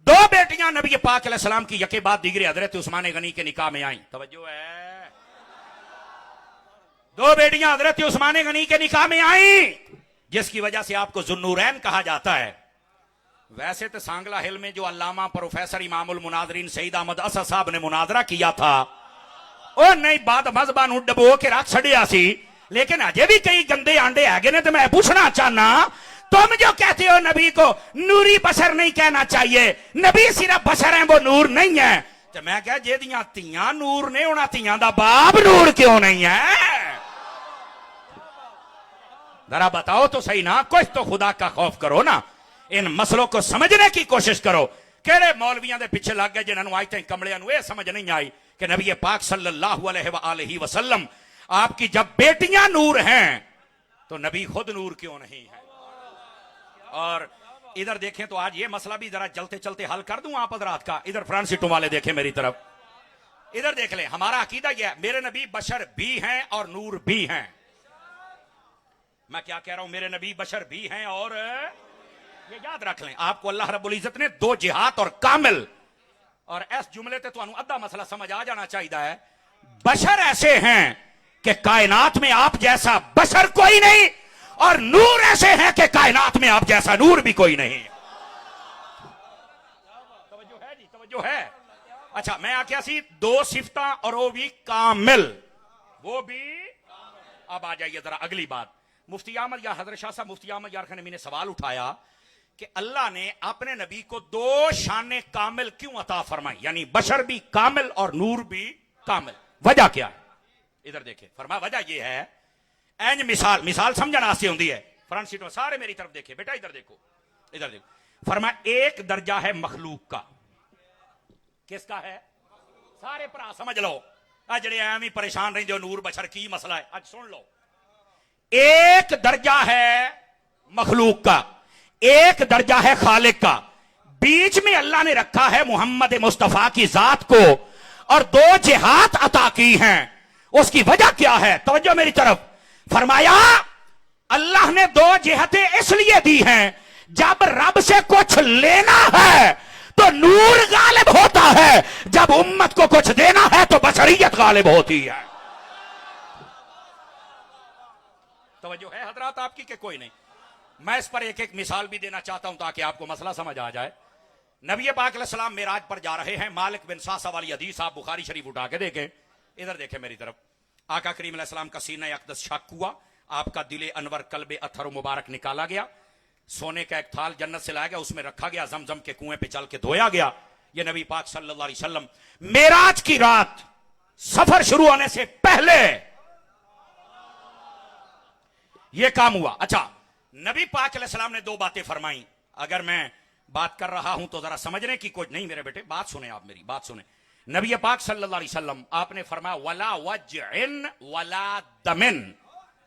2 बेटियां नबी पाक अलैहिस्सलाम की यके बाद दीगरे हजरत उस्मान गनी के निकाह में आई। तवज्जो है? 2 बेटियां हजरत उस्मान गनी के निकाह में आई, जिसकी वजह से आपको जुन्नूरैन कहा जाता है। वैसे तो सांगला हिल में जो अल्लामा प्रोफेसर इमामुल मुनाजरीन सईद अहमद असद साहब ने मुनाजरा किया था, ओ नहीं बात मजहबा नू डबो के रख छड़िया सी, लेकिन अजे भी कई गंदे आंडे है ने। तो मैं पूछना चाहना, तुम जो कहते हो नबी को नूरी बशर नहीं कहना चाहिए, नबी सिर्फ बशर है, वो नूर नहीं है। तो मैं कह जेदियां तियां नूर ने, उन्हां तियां दा बाप नूर क्यों नहीं है? जरा बताओ तो सही ना, कुछ तो खुदा का खौफ करो ना। इन मसलों को समझने की कोशिश करो। केड़े मौलवियां दे पीछे लग गए जिन्होंने आज तक कमलियां नूं यह समझ नहीं आई कि नबी पाक सल्लल्लाहु अलैहि वसल्लम आपकी जब बेटियां नूर हैं तो नबी खुद नूर क्यों नहीं है? और इधर देखें तो आज ये मसला भी जरा चलते चलते हल कर दूं आप हजरात का। इधर फ्रंट सीटों वाले देखें मेरी तरफ, इधर देख लें। हमारा अकीदा यह है, मेरे नबी बशर भी हैं और नूर भी हैं। मैं क्या कह रहा हूं? मेरे नबी बशर भी हैं और ये याद रख लें, आपको अल्लाह रब्बुल इज्जत ने 2 जिहाद और कामिल, और इस जुमले ते तुहानू अद्धा मसला समझ आ जाना चाहिए है। बशर ऐसे हैं कि कायनात में आप जैसा बशर कोई नहीं, और नूर ऐसे हैं कि कायनात में आप जैसा नूर भी कोई नहीं। तवज्जो है जी? तवज्जो है? अच्छा, मैं आख्या सी 2 सिफता और वो भी कामिल, वो भी। अब आ जाइए जरा अगली बात। मुफ्ती अहमद या हजरत शाह साहब मुफ्ती अहमद यार खान ने सवाल उठाया कि अल्लाह ने अपने नबी को 2 शाने कामिल क्यों अता फरमाई, यानी बशर भी कामिल और नूर भी कामिल, वजह क्या है? इधर देखें, फरमा वजह यह है, एंज मिसाल समझना आस्ते होंदी है। फ्रंट सीट में सारे मेरी तरफ देखे बेटा, इधर देखो, इधर देखो। फरमा एक दर्जा है मखलूक का। किसका है? सारे भरा समझ लो, जड़े एम ही परेशान रहिंदे हो नूर बशर की मसला है, आज सुन लो। एक दर्जा है मखलूक का, एक दर्जा है खालिक का, बीच में अल्लाह ने रखा है मोहम्मद मुस्तफा की जात को, और 2 जिहाद अता की हैं। उसकी वजह क्या है? तवज्जो मेरी तरफ। फरमाया अल्लाह ने 2 जिहतें इसलिए दी हैं, जब रब से कुछ लेना है तो नूर गालिब होता है, जब उम्मत को कुछ देना है तो बशरियत गालिब होती है। तवज्जो है हजरात आपकी के कोई नहीं? मैं इस पर एक एक मिसाल भी देना चाहता हूं ताकि आपको मसला समझ आ जाए। नबी पाक अलैहिस्सलाम मेराज पर जा रहे हैं, मालिक बिन सासा वाली हदीस आप बुखारी शरीफ उठा के देखें, इधर देखें मेरी तरफ। आका करीम अलैहिस्सलाम का सीना अक़दस शक हुआ, आपका दिले अनवर कल्बे अथर मुबारक निकाला गया, सोने का एक थाल जन्नत से लाया गया, उसमें रखा गया, जमजम के कुएं पे चल के धोया गया। ये नबी पाक सल्लल्लाहु अलैहि वसल्लम मेराज की रात सफर शुरू होने से पहले यह काम हुआ। अच्छा, नबी पाक अलैहिस्सलाम ने 2 बातें फरमाई। अगर मैं बात कर रहा हूं तो जरा समझने की कोई नहीं मेरे बेटे, बात सुने, आप मेरी बात सुने। नबी पाक सल्लल्लाहु अलैहि वसल्लम आपने फरमाया वला वजइन वला दमिन,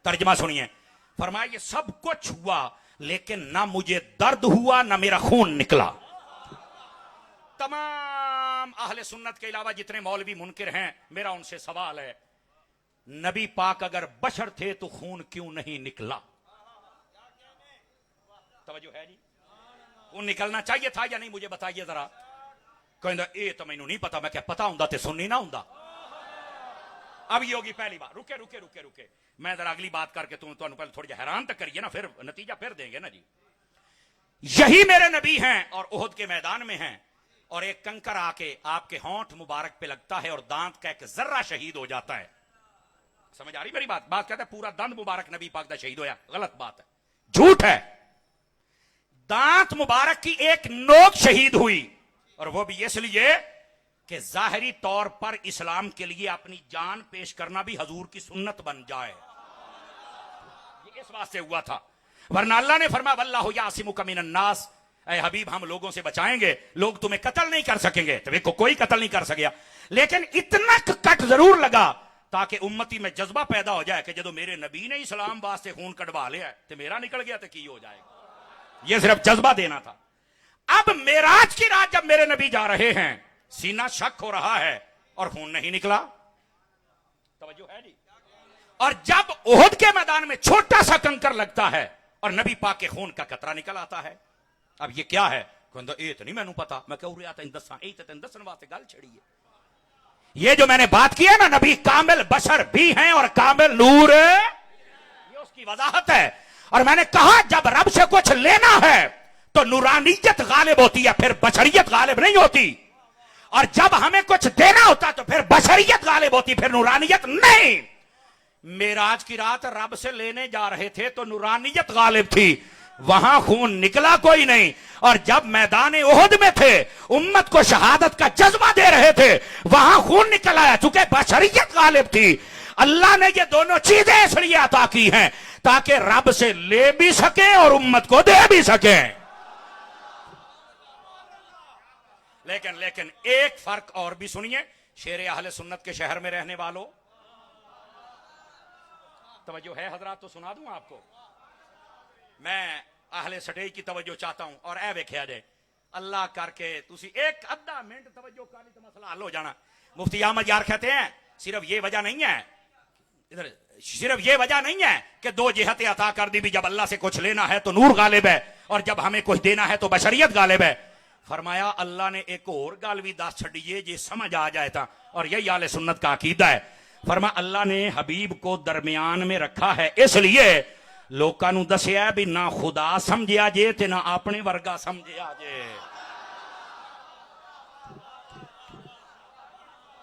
तर्जमा सुनिए। फरमाया ये सब कुछ हुआ लेकिन ना मुझे दर्द हुआ ना मेरा खून निकला। तमाम अहले सुन्नत के अलावा जितने मौलवी मुनकिर हैं, मेरा उनसे सवाल है, नबी पाक अगर बशर थे तो खून क्यों नहीं निकला? तवज्जो है जी? खून निकलना चाहिए था या नहीं, मुझे बताइए जरा। कहंदा ए तो मैनू नहीं पता। मैं क्या पता हुंदा ते सुननी ना हुंदा? अब ये होगी पहली बात। रुके रुके रुके रुके, मैं जरा अगली बात करके तुम पहले थोड़ी हैरान तक करिए ना, फिर नतीजा फिर देंगे ना जी। यही मेरे नबी हैं और ओहद के मैदान में हैं, और एक कंकर आके आपके होंठ मुबारक पे लगता है और दांत का एक जर्रा शहीद हो जाता है। समझ आ रही मेरी बात? बात कहता है पूरा दंद मुबारक नबी पाक दा शहीद होया, गलत बात है, झूठ है। दांत मुबारक की एक नोक शहीद हुई, और वो भी इसलिए कि जाहिरी तौर पर इस्लाम के लिए अपनी जान पेश करना भी हजूर की सुन्नत बन जाए, ये इस बात से हुआ था। वरना अल्लाह ने फरमाया वल्लाहु यासिमुका मिनन नास, ऐ हबीब हम लोगों से बचाएंगे, लोग तुम्हें कत्ल नहीं कर सकेंगे। तो देखो कोई कत्ल नहीं कर सकेगा, लेकिन इतना कट जरूर लगा ताकि उम्मती में जज्बा पैदा हो जाए कि जो मेरे नबी ने इस्लाम वास्ते खून कटवा लिया तो मेरा निकल गया तो की हो जाएगा। यह सिर्फ जज्बा देना था। अब मेराज की रात जब मेरे नबी जा रहे हैं, सीना शक हो रहा है और खून नहीं निकला, तवज्जो है जी। और जब ओहद के मैदान में छोटा सा कंकर लगता है और नबी पाक के खून का कतरा निकल आता है, अब ये क्या है? कहंदा ए तो नहीं मैनू पता, मैं कह रहा तेन दसा, ए तो तेन दसन वास्ते गल छड़ी है। ये जो मैंने बात की है ना, नबी कामिल बशर भी हैं और कामिल नूर, ये उसकी वजाहत है। और मैंने कहा जब रब से कुछ लेना है तो नूरानियत गालिब होती है, फिर बशरियत गालिब नहीं होती। और जब हमें कुछ देना होता तो फिर बशरियत गालिब होती, फिर नूरानियत नहीं। मेराज की रात रब से लेने जा रहे थे तो नूरानियत गालिब थी, वहां खून निकला कोई नहीं। और जब मैदान ओहद में थे, उम्मत को शहादत का जज्बा दे रहे थे, वहां खून निकल आया, चूंकि बशरियत गालिब थी। अल्लाह ने ये दोनों चीजें इसलिए अता की हैं ताकि रब से ले भी सके और उम्मत को दे भी सके। लेकिन एक फर्क और भी सुनिए, शेर अहले सुन्नत के शहर में रहने वालों, तवज्जो है हजरात, तो सुना दूं आपको। मैं अहले सटेज की तवज्जो चाहता हूं, और ऐ वेख्या जाए अल्लाह करके तुसी एक अद्धा मिनट तवज्जो कर ली तो मसला हल हो जाना। मुफ्ती अहमद यार कहते हैं सिर्फ ये वजह नहीं है, इधर सिर्फ ये वजह नहीं है कि दो जिहतें अता कर दी भी, जब अल्लाह से कुछ लेना है तो नूर गालिब है और जब हमें कुछ देना है तो बशरियत गालिब है। फरमाया अल्लाह ने एक और गल भी दस छड़िए जे समझ आ जाए था, और यही आले सुन्नत का अकीदा है। फरमा अल्लाह ने हबीब को दरमियान में रखा है, इसलिए लोकां नूं दसिया भी ना खुदा समझिया जे ते ना अपने वर्गा समझिया जे।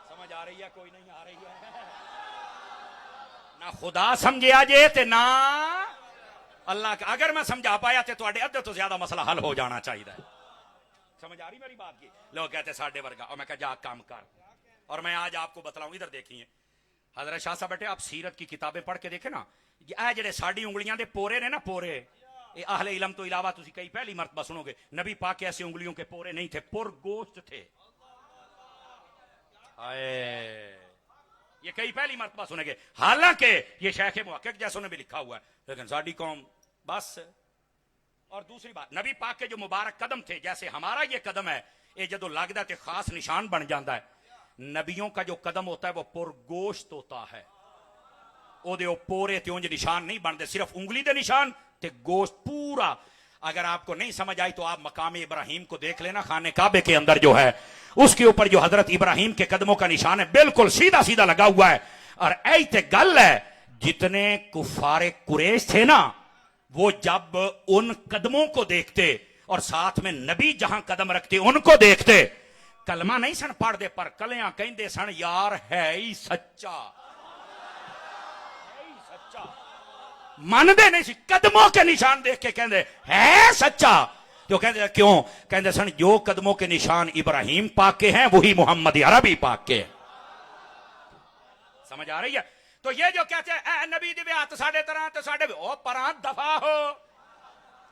समझ आ रही है? कोई नहीं आ रही है? ना खुदा समझिया जे ते ना अल्लाह का। अगर मैं समझा पाया तो तुहाडे अद्धे तो ज्यादा मसला हल हो जाना चाहिए। समझ आ रही मेरी बात की? लोग कहते साढ़े वर्गा, और मैं कहा जा काम कर। और मैं आज आपको बतलाऊं, इधर देखिए हजरत शाह साहब बेटे, आप सीरत की किताबें पढ़ के देखे ना, ये जेडे साड़ी उंगलियां दे पोरे ने ना, पोरे, ये अहले इलम तो इलावा तुसी कई पहली मरतबा सुनोगे, नबी पाक के ऐसे उंगलियों के पोरे नहीं थे, पुर गोश्त थे। ये कई पहली मरतबा सुनेंगे, हालांकि ये शेख मुहक्किक जैसों ने भी लिखा हुआ है, लेकिन साड़ी कौम बस। और दूसरी बात, नबी पाक के जो मुबारक कदम थे, जैसे हमारा ये कदम है, ये जो लगता है खास निशान बन जाता है। नबियों का जो कदम होता है वो पुरगोश्त होता है, ओदे पोरे ते उंज निशान नहीं बनते, सिर्फ उंगली दे निशान ते गोश्त पूरा। अगर आपको नहीं समझ आई तो आप मकाम इब्राहिम को देख लेना, खाने काबे के अंदर जो है उसके ऊपर जो हजरत इब्राहिम के कदमों का निशान है, बिल्कुल सीधा सीधा लगा हुआ है। और ऐसे गल है, जितने कुफारे कुरैश थे ना, वो जब उन कदमों को देखते और साथ में नबी जहां कदम रखते उनको देखते, कलमा नहीं सन पढ़ते पर कलियां कहते सन यार है ही सच्चा, है ही सच्चा। मानते नहीं सी, कदमों के निशान देख के कहते है सच्चा। तो कहते क्यों? कहते सन जो कदमों के निशान इब्राहिम पाक के हैं वही मोहम्मद अरबी पाक के। समझ आ रही है? तो ये जो कहते हैं नबी दे हाथ साढ़े तरह तो साढ़े ओ परां दफा हो,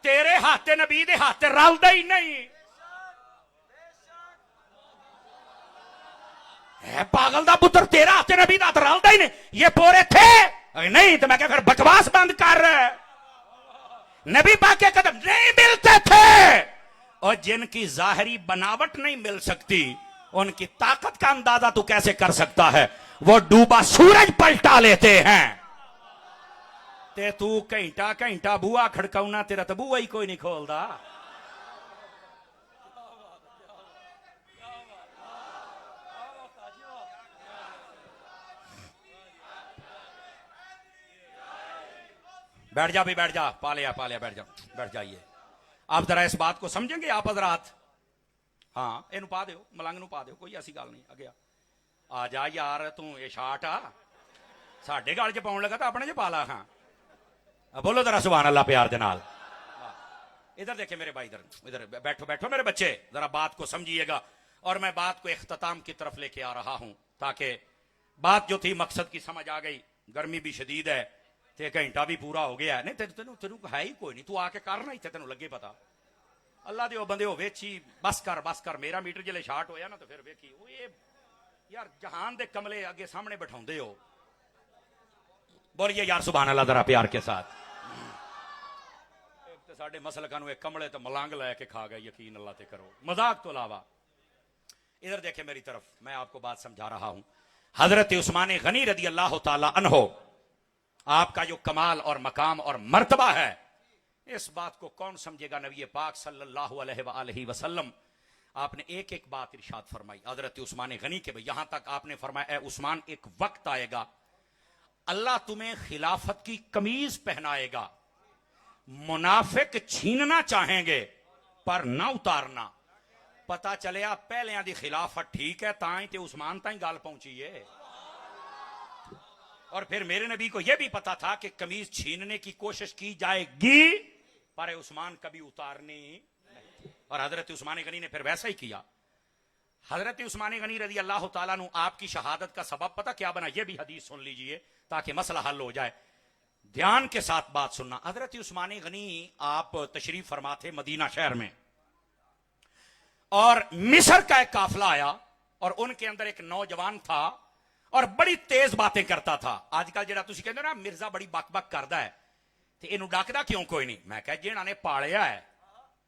तेरे हाथ नबी दे हाथ रलदा ही नहीं है, पागल दा पुत्र, तेरा हाथ नबी दा हाथ रलदा ही नहीं। ये पोरे थे नहीं तो मैं क्या फिर बकवास बंद कर। नबी पाक के कदम नहीं मिलते थे, और जिनकी जाहिरी बनावट नहीं मिल सकती उनकी ताकत का अंदाजा तू कैसे कर सकता है? वो डूबा सूरज पलटा लेते हैं, ते तू घंटा घंटा बुआ खड़काउना, तेरा तो बुआ ही कोई नहीं खोलदा। बैठ जा भाई, बैठ जा, पा लिया, बैठ जा, बैठ जाइए। आप जरा इस बात को समझेंगे आप हजरात? हाँ, इनू पा दो, मलंग नू पा दो, कोई ऐसी गल नहीं। अगे आ जा यार, तू ये शार्ट आ साडे गल च पाउन लगा तो अपने च पा ला। हाँ, बोलो जरा सुभान अल्लाह प्यार दे नाल। इधर देखे मेरे भाई, इधर इधर बैठो बैठो मेरे बच्चे, जरा बात को समझिएगा। और मैं बात को इख्तिताम की तरफ लेके आ रहा हूं, ताकि बात जो थी मकसद की समझ आ गई। गर्मी भी शदीद है, ते घंटा भी पूरा हो गया है। नहीं तेन तेन है ही कोई नहीं, तू आके करना ही तेन लगे पता। अल्लाह दे बंदे हो वेची, बस कर। मेरा मीटर जिले शार्ट होया ना तो फिर वेखी वो ये यार जहान दे कमले आगे सामने बैठाउंदे हो। बोलिए यार सुभान अल्लाह जरा प्यार के साथ। एक तो साडे मसलकां नूं कमले तो मलंग लैके खा गए, यकीन अल्लाह ते करो, मजाक तो अलावा। इधर देखे मेरी तरफ, मैं आपको बात समझा रहा हूं। हजरत उस्मान गनी रदी अल्लाह ताला अन्हो, आपका जो कमाल और मकाम और मर्तबा है, इस बात को कौन समझेगा? नबी पाक सल्लल्लाहु अलैहि वसल्लम आपने एक एक बात इरशाद फरमाई हजरत उस्मान गनी के। भाई यहां तक आपने फरमाया, ए उस्मान एक वक्त आएगा अल्लाह तुम्हें खिलाफत की कमीज पहनाएगा, मुनाफिक छीनना चाहेंगे पर ना उतारना। पता चलिया पहलियां दी खिलाफत ठीक है, ताई ते उस्मान ताई गल पहुंची है। और फिर मेरे नबी को यह भी पता था कि कमीज छीनने की कोशिश की जाएगी, पर उस्मान कभी उतारनी नहीं। और हजरत उस्मान गनी ने फिर वैसा ही किया। हजरत उस्मान गनी रजी अल्लाह ताला नु आपकी शहादत का सबब पता क्या बना? यह भी हदीस सुन लीजिए ताकि मसला हल हो जाए। ध्यान के साथ बात सुनना। हजरत उस्मान गनी आप तशरीफ फरमा थे मदीना शहर में, और मिस्र का एक काफिला आया और उनके अंदर एक नौजवान था और बड़ी तेज बातें करता था। आजकल जेड़ा तुसी कहंदे ना मिर्जा बड़ी बक बक करदा है, ते इनू डाकदा क्यों कोई नहीं? मैं कहा जिन्हां ने पालिया है,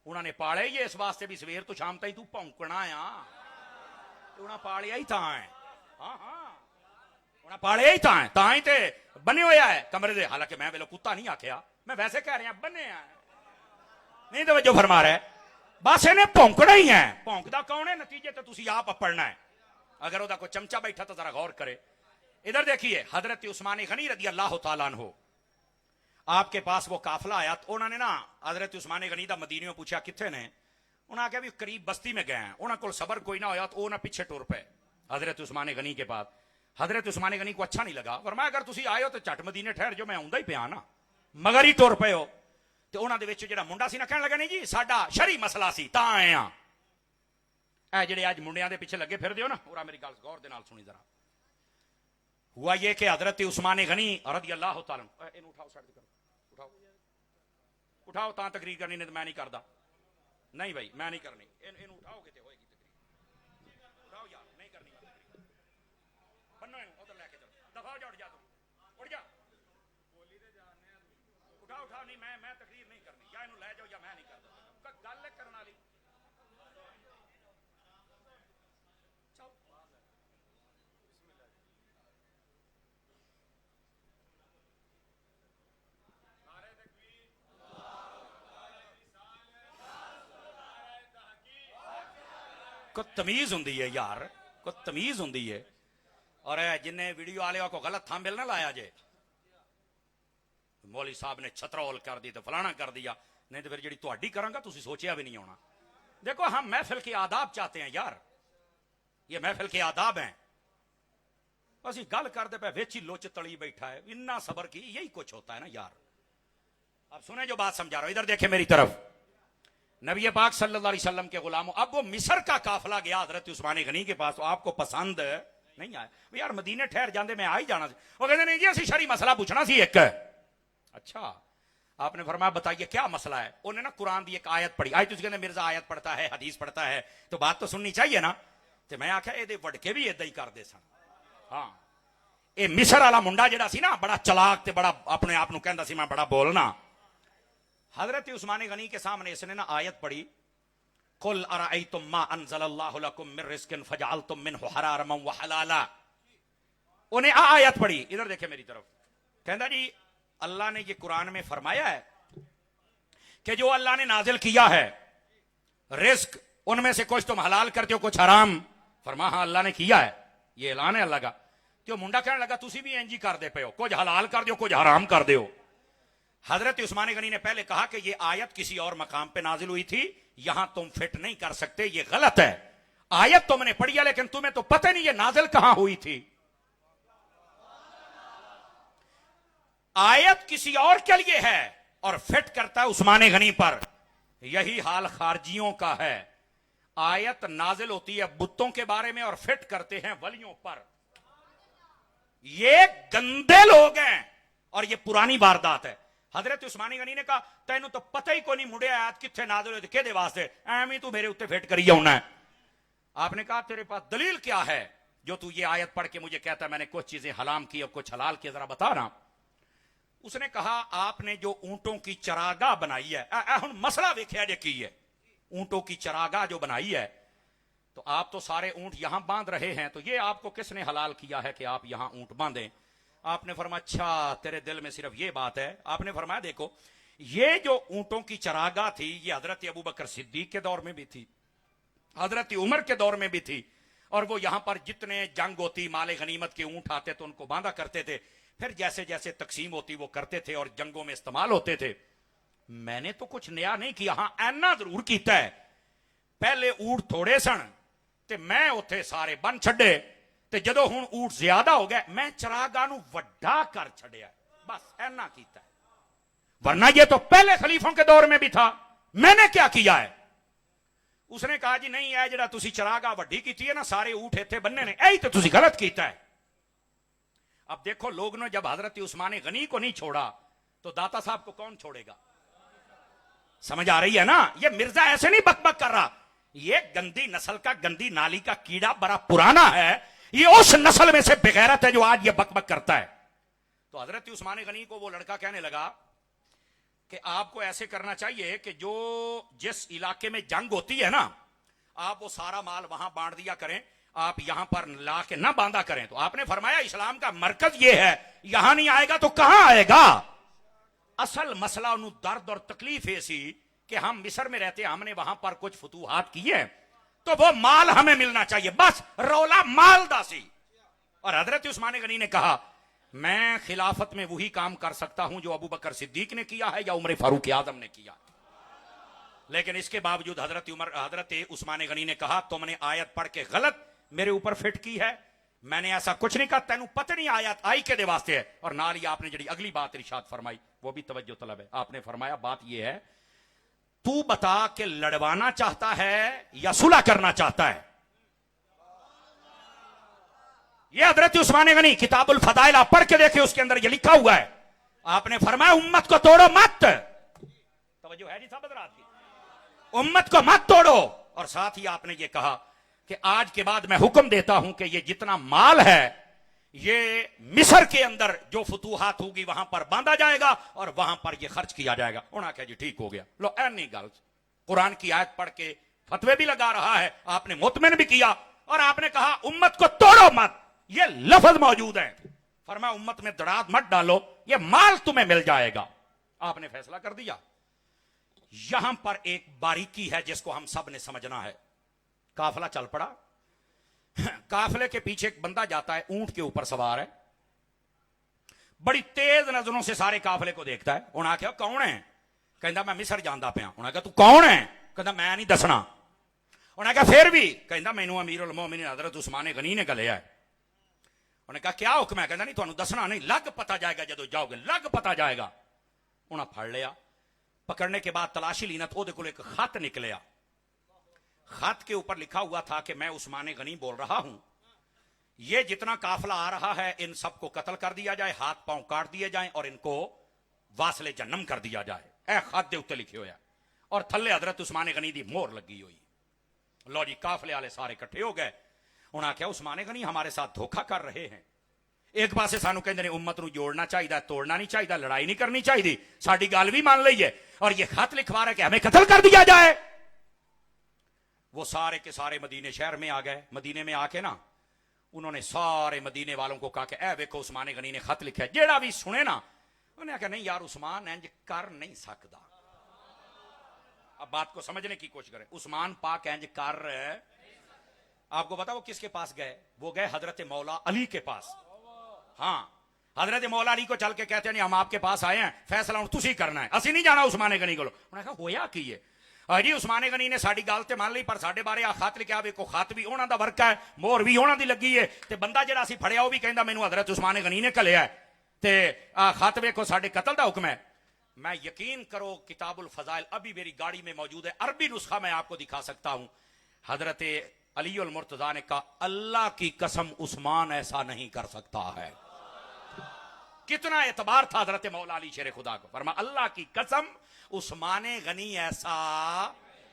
उन्होंने पालिया ही इस वास्ते भी सवेर तो शाम तक तू भौंकना आ, उन्हें पालिया ही तां है। हाँ हाँ, उन्हें पालिया ही तां ही ते बने होया है कमरे दे। हालांकि मैं वेलो कुत्ता नहीं आख्या, मैं वैसे कह रहा बने है। नहीं तवज्जो फरमा रहा है, बस इन्हें भौंकना ही है। भौंकदा कौन है? नतीजे तो तुसी आप अपड़ना है। अगर वह कोई चमचा बैठा तो जरा गौर करे। इधर देखिए, हजरत उस्मान गनी रदी अल्लाह ताला अन्हु, आपके पास वो काफिला आया तो उन्होंने ना हजरत उस्मान गनी दा मदीने में पूछा किथे ने? उन्होंने आख्या भी करीब बस्ती में गए हैं। उन्होंने को सबर कोई ना होया तो वह ना पीछे टुर पे हजरत उस्मान गनी के पास। हजरत उस्मान गनी को अच्छा नहीं लगा, फरमाया अगर तुसी आए हो तो झट मदीने ठहर जो, मैं आउंदा ही पिया ना, मगर ही टुर पे हो। तो उन्होंने दे विच जिहड़ा मुंडा सी ना कहण लगा नहीं जी साडा शरी मसला सी तां आए हां। ए जिहड़े अज मुंडियां दे पिछे लगे फिरदे हो ना, और मेरी गल गौर दे नाल सुनी जरा। हुआ ये कि हजरत उस्मान गनी रज़ी अल्लाह तआला इन्हू उठाओ, साइड करो, उठाओ उठाओ, तां तकरीर करनी नहीं तो मैं नहीं करदा। नहीं भाई मैं नहीं करनी, इन्हू उठाओगे तो होएगी तकरीर। उठाओ यार, नहीं करनी बन्नो इन्हू, उधर लेके चलो, दफा हो जा, उठ जा तू, उठ जा, उठाओ उठाओ। नहीं मैं तकरीर नहीं करनी, या इन्हू ले जाओ या मैं नहीं करदा। गल करने वाली को तमीज होंदी है यार, को तमीज होंदी है। और जिन्हें वीडियो वाले को गलत थांबेल ना लाया जे, मौली साहब ने छतरौल कर दी तो फलाना कर दिया, नहीं तो फिर जी तुहाडी करांगा तुसी सोचिया भी नहीं होना। देखो हम महफिल के आदाब चाहते हैं यार, ये महफिल के आदाब हैं। असि गल करते पे वेची लोच तली बैठा है, इन्ना सबर की, यही कुछ होता है ना यार। अब सुने जो बात समझा रहा हूं, इधर देखे मेरी तरफ। नबी पाक सल्लल्लाहु अलैहि वसल्लम के गुलामों, अब वो मिस्र का काफिला गया हजरत उस्मान गनी के पास, तो आपको पसंद नहीं आया? यार मदीने ठहर जाते, मैं आ ही जाना। वो कहते नहीं जी असि शरी मसला पूछना सी एक। अच्छा, आपने फरमाया बताइए क्या मसला है? उन्हें ना कुरान की एक आयत पढ़ी। आज तुझे कहते मिर्जा आयत पढ़ता है, हदीस पढ़ता है, तो बात तो सुननी चाहिए ना। तो मैं आख्या ये वड़के भी इदा ही करते सन। हाँ, ये मिस्र वाला मुंडा जिहड़ा सी ना, बड़ा चलाक ते बड़ा अपने आप नूं कहंदा सी मैं बड़ा बोलना। हजरत उस्मान गनी के सामने इसने ना आयत पढ़ी, कुल अराअयतुम मा अनज़लल्लाहु लकुम मिन रिज़्किन फजअलतुम मिनहु हरारमन व हलाला। उन्हें आयत पढ़ी। इधर देखे मेरी तरफ, कहंदा जी अल्लाह ने ये कुरान में फरमाया है कि जो अल्लाह ने नाजिल किया है रिस्क, उनमें से कुछ तुम हलाल करते हो, कुछ हराम। फरमा हाँ अल्लाह ने किया है, ये ऐलान है अल्लाह का। तो मुंडा कहने लगा तुसी भी इंज ही कर दे पे हो, कुछ हलाल कर दो कुछ हराम कर दो। हजरत उस्मान गनी ने पहले कहा कि यह आयत किसी और मकाम पे नाजिल हुई थी, यहां तुम फिट नहीं कर सकते, यह गलत है। आयत तुमने पढ़ी है लेकिन तुम्हें तो पता नहीं यह नाजिल कहां हुई थी। आयत किसी और के लिए है और फिट करता है उस्मान गनी पर। यही हाल खारजियों का है। आयत नाजिल होती है बुतों के बारे में और फिट करते हैं वलियों पर। ये गंदे लोग हैं और ये पुरानी वारदात है। हजरत उस्मान गनी ने कहा तेनू तो पता ही कोई नहीं मुड़े आयत किथे नाजिल होती केदे वास्ते, एवं तू मेरे उत्ते फिट करी होना है। आपने कहा तेरे पास दलील क्या है जो तू ये आयत पढ़ के मुझे कहता है मैंने कुछ चीजें हलाम की और कुछ हलाल की, जरा बता ना। उसने कहा आपने जो ऊंटों की चरागाह बनाई है, हुण मसला वेख्या जे की है, ऊंटों की चरागाह जो बनाई है, तो आप तो सारे ऊंट यहां बांध रहे हैं, तो ये आपको किसने हलाल किया है कि आप यहां ऊंट बांधें। आपने फरमाया अच्छा तेरे दिल में सिर्फ ये बात है। आपने फरमाया देखो ये जो ऊंटों की चरागाह थी ये हजरत अबू बकर सिद्दीक के दौर में भी थी, हजरत उमर के दौर में भी थी, और वो यहां पर जितने जंग होती माले गनीमत के ऊंट आते तो उनको बांधा करते थे, फिर जैसे जैसे तकसीम होती वो करते थे और जंगों में इस्तेमाल होते थे। मैंने तो कुछ नया नहीं किया, हां ऐना जरूर किया है, पहले ऊंट थोड़े सन ते मैं उत्थे सारे बन छड्डे, ते जदों हुण ऊंट ज्यादा हो गए मैं चरागाह नूं वड्डा कर छड्डिया, बस ऐना कीता है। वरना ये तो पहले खलीफों के दौर में भी था, मैंने क्या किया है। उसने कहा जी नहीं है जिहड़ा तुसी चरागाह वड्डी कीती है ना, सारे ऊंट इत्थे बन्ने ने, यही तो तुसी गलत कीता है। अब देखो लोग ने जब हजरत उस्मान गनी को नहीं छोड़ा तो दाता साहब को कौन छोड़ेगा। समझ आ रही है ना। ये मिर्जा ऐसे नहीं बकबक कर रहा, ये गंदी नस्ल का गंदी नाली का कीड़ा बड़ा पुराना है, ये उस नस्ल में से बेगैरत है जो आज ये बकबक करता है। तो हजरत उस्मान गनी को वो लड़का कहने लगा कि आपको ऐसे करना चाहिए कि जो जिस इलाके में जंग होती है ना आप वो सारा माल वहां बांट दिया करें, आप यहां पर ला के ना बांधा करें। तो आपने फरमाया इस्लाम का मरकज ये है, यहां नहीं आएगा तो कहां आएगा। असल मसला उन्हें दर्द और तकलीफ ऐसी कि हम मिस्र में रहते, हमने वहां पर कुछ फतूहात किए तो वो माल हमें मिलना चाहिए, बस रौला मालदासी। और हजरत उस्मान गनी ने कहा मैं खिलाफत में वही काम कर सकता हूं जो अबू बकर सिद्दीक ने किया है या उमर फारूक आजम ने किया। लेकिन इसके बावजूद हजरत उस्मान गनी ने कहा तुमने आयत पढ़ के गलत मेरे ऊपर फिट की है, मैंने ऐसा कुछ नहीं कहा, तेनू पता नहीं आयत आई के वास्ते है। और नाल ही आपने जी अगली बात इरशाद फरमाई वो भी तवज्जो तलब है। आपने फरमाया बात यह है तू बता के लड़वाना चाहता है या सुलह करना चाहता है। यह हजरत उस्मान गनी किताबुल फदाइल आप पढ़ के देखे, उसके अंदर यह लिखा हुआ है। आपने फरमाया उम्मत को तोड़ो मत, तवज्जो है जी साहब हज़रात की, उम्मत को मत तोड़ो। और साथ ही आपने यह कहा कि आज के बाद मैं हुक्म देता हूं कि यह जितना माल है ये मिस्र के अंदर जो फतूहात होगी वहां पर बांधा जाएगा और वहां पर यह खर्च किया जाएगा। उन्होंने कहा जी ठीक हो गया। लो ऐनी गल कुरान की आयत पढ़ के फतवे भी लगा रहा है, आपने मुतमिन भी किया और आपने कहा उम्मत को तोड़ो मत, ये लफ्ज मौजूद है। फरमाया उम्मत में दराज मत डालो, ये माल तुम्हें मिल जाएगा। आपने फैसला कर दिया। यहां पर एक बारीकी है जिसको हम सब ने समझना है। काफिला चल पड़ा, काफिले के पीछे एक बंदा जाता है, ऊंट के ऊपर सवार है, बड़ी तेज नजरों से सारे काफिले को देखता है। उन्हें आख्या कौन है, कहता मैं मिस्र जांदा पिया। उन्हें कहा तू कौन है, कहता मैं नहीं दसना। उन्हें कहा फिर भी, कहता मैनू अमीरुल मोमिनीन हजरत उस्मान गनी ने गलिया है। उन्हें कहा क्या हुक्म है, कहता नहीं तुहानू दसना नहीं, लग पता जाएगा जदों जाओगे, लग पता जाएगा। उन्हें फड़ लिया, पकड़ने के बाद तलाशी ली ना तो एक खत निकलिया। खत के ऊपर लिखा हुआ था कि मैं उस्मान गनी बोल रहा हूं, ये जितना काफिला आ रहा है इन सबको कत्ल कर दिया जाए, हाथ पांव काट दिए जाएं और इनको वासले जन्नम कर दिया जाए। ए खत दे उत्ते लिखे हुआ और थल्ले हजरत उस्मान गनी दी मोहर लगी हुई। लो जी काफिले वाले सारे इकट्ठे हो गए। उन्हें आख्या उस्मान गनी हमारे साथ धोखा कर रहे हैं। एक पासे सानू कहते हैं उम्मत नूं जोड़ना चाहिए, तोड़ना नहीं चाहिए, लड़ाई नहीं करनी चाहिए, साडी गल भी मान ली है, और ये खत लिखवा रहा है कि हमें कत्ल कर दिया जाए। वो सारे के सारे मदीने शहर में आ गए। मदीने में आके ना उन्होंने सारे मदीने वालों को कहा कि ए वेखो उस्मान गनी ने खत लिखा है। जेड़ा भी सुने ना उन्हें आख्या नहीं यार उस्मान इंज कर नहीं सकता। अब बात को समझने की कोशिश करें, उस्मान पाक इंज कर, आपको पता वो किसके पास गए, वो गए हजरत मौला अली के पास। हाँ हजरत मौला अली को चल के कहते हैं हम आपके पास आए हैं, फैसला हुण तुसीं करना है, असीं नहीं जाना उस्माने गनी कोल। उन्हें कहा होया की है? जी उस्माने गनी ने साडी गल ते मान ली, पर साडे बारे आ खत लिखिआ, वेखो खत भी उन्हां दा वर्क है, मोहर भी उन्हां दी लगी है, ते बंदा जिहड़ा असीं फड़िआ वो भी कहंदा मैनूं हजरत उस्माने गनी ने घल्लिआ है, ते आ खत वेखो साडे कतल दा हुक्म है। मैं यकीन करो किताबुल फजाइल अभी मेरी गाड़ी में मौजूद है, अरबी नुस्खा मैं आपको दिखा सकता हूं। हजरत अली उल मुर्तजा ने कहा अल्लाह की कसम उस्मान ऐसा नहीं कर सकता है। कितना एतबार था हजरत मौला अली शेर खुदा को। फरमा अल्लाह की कसम उस्माने गनी ऐसा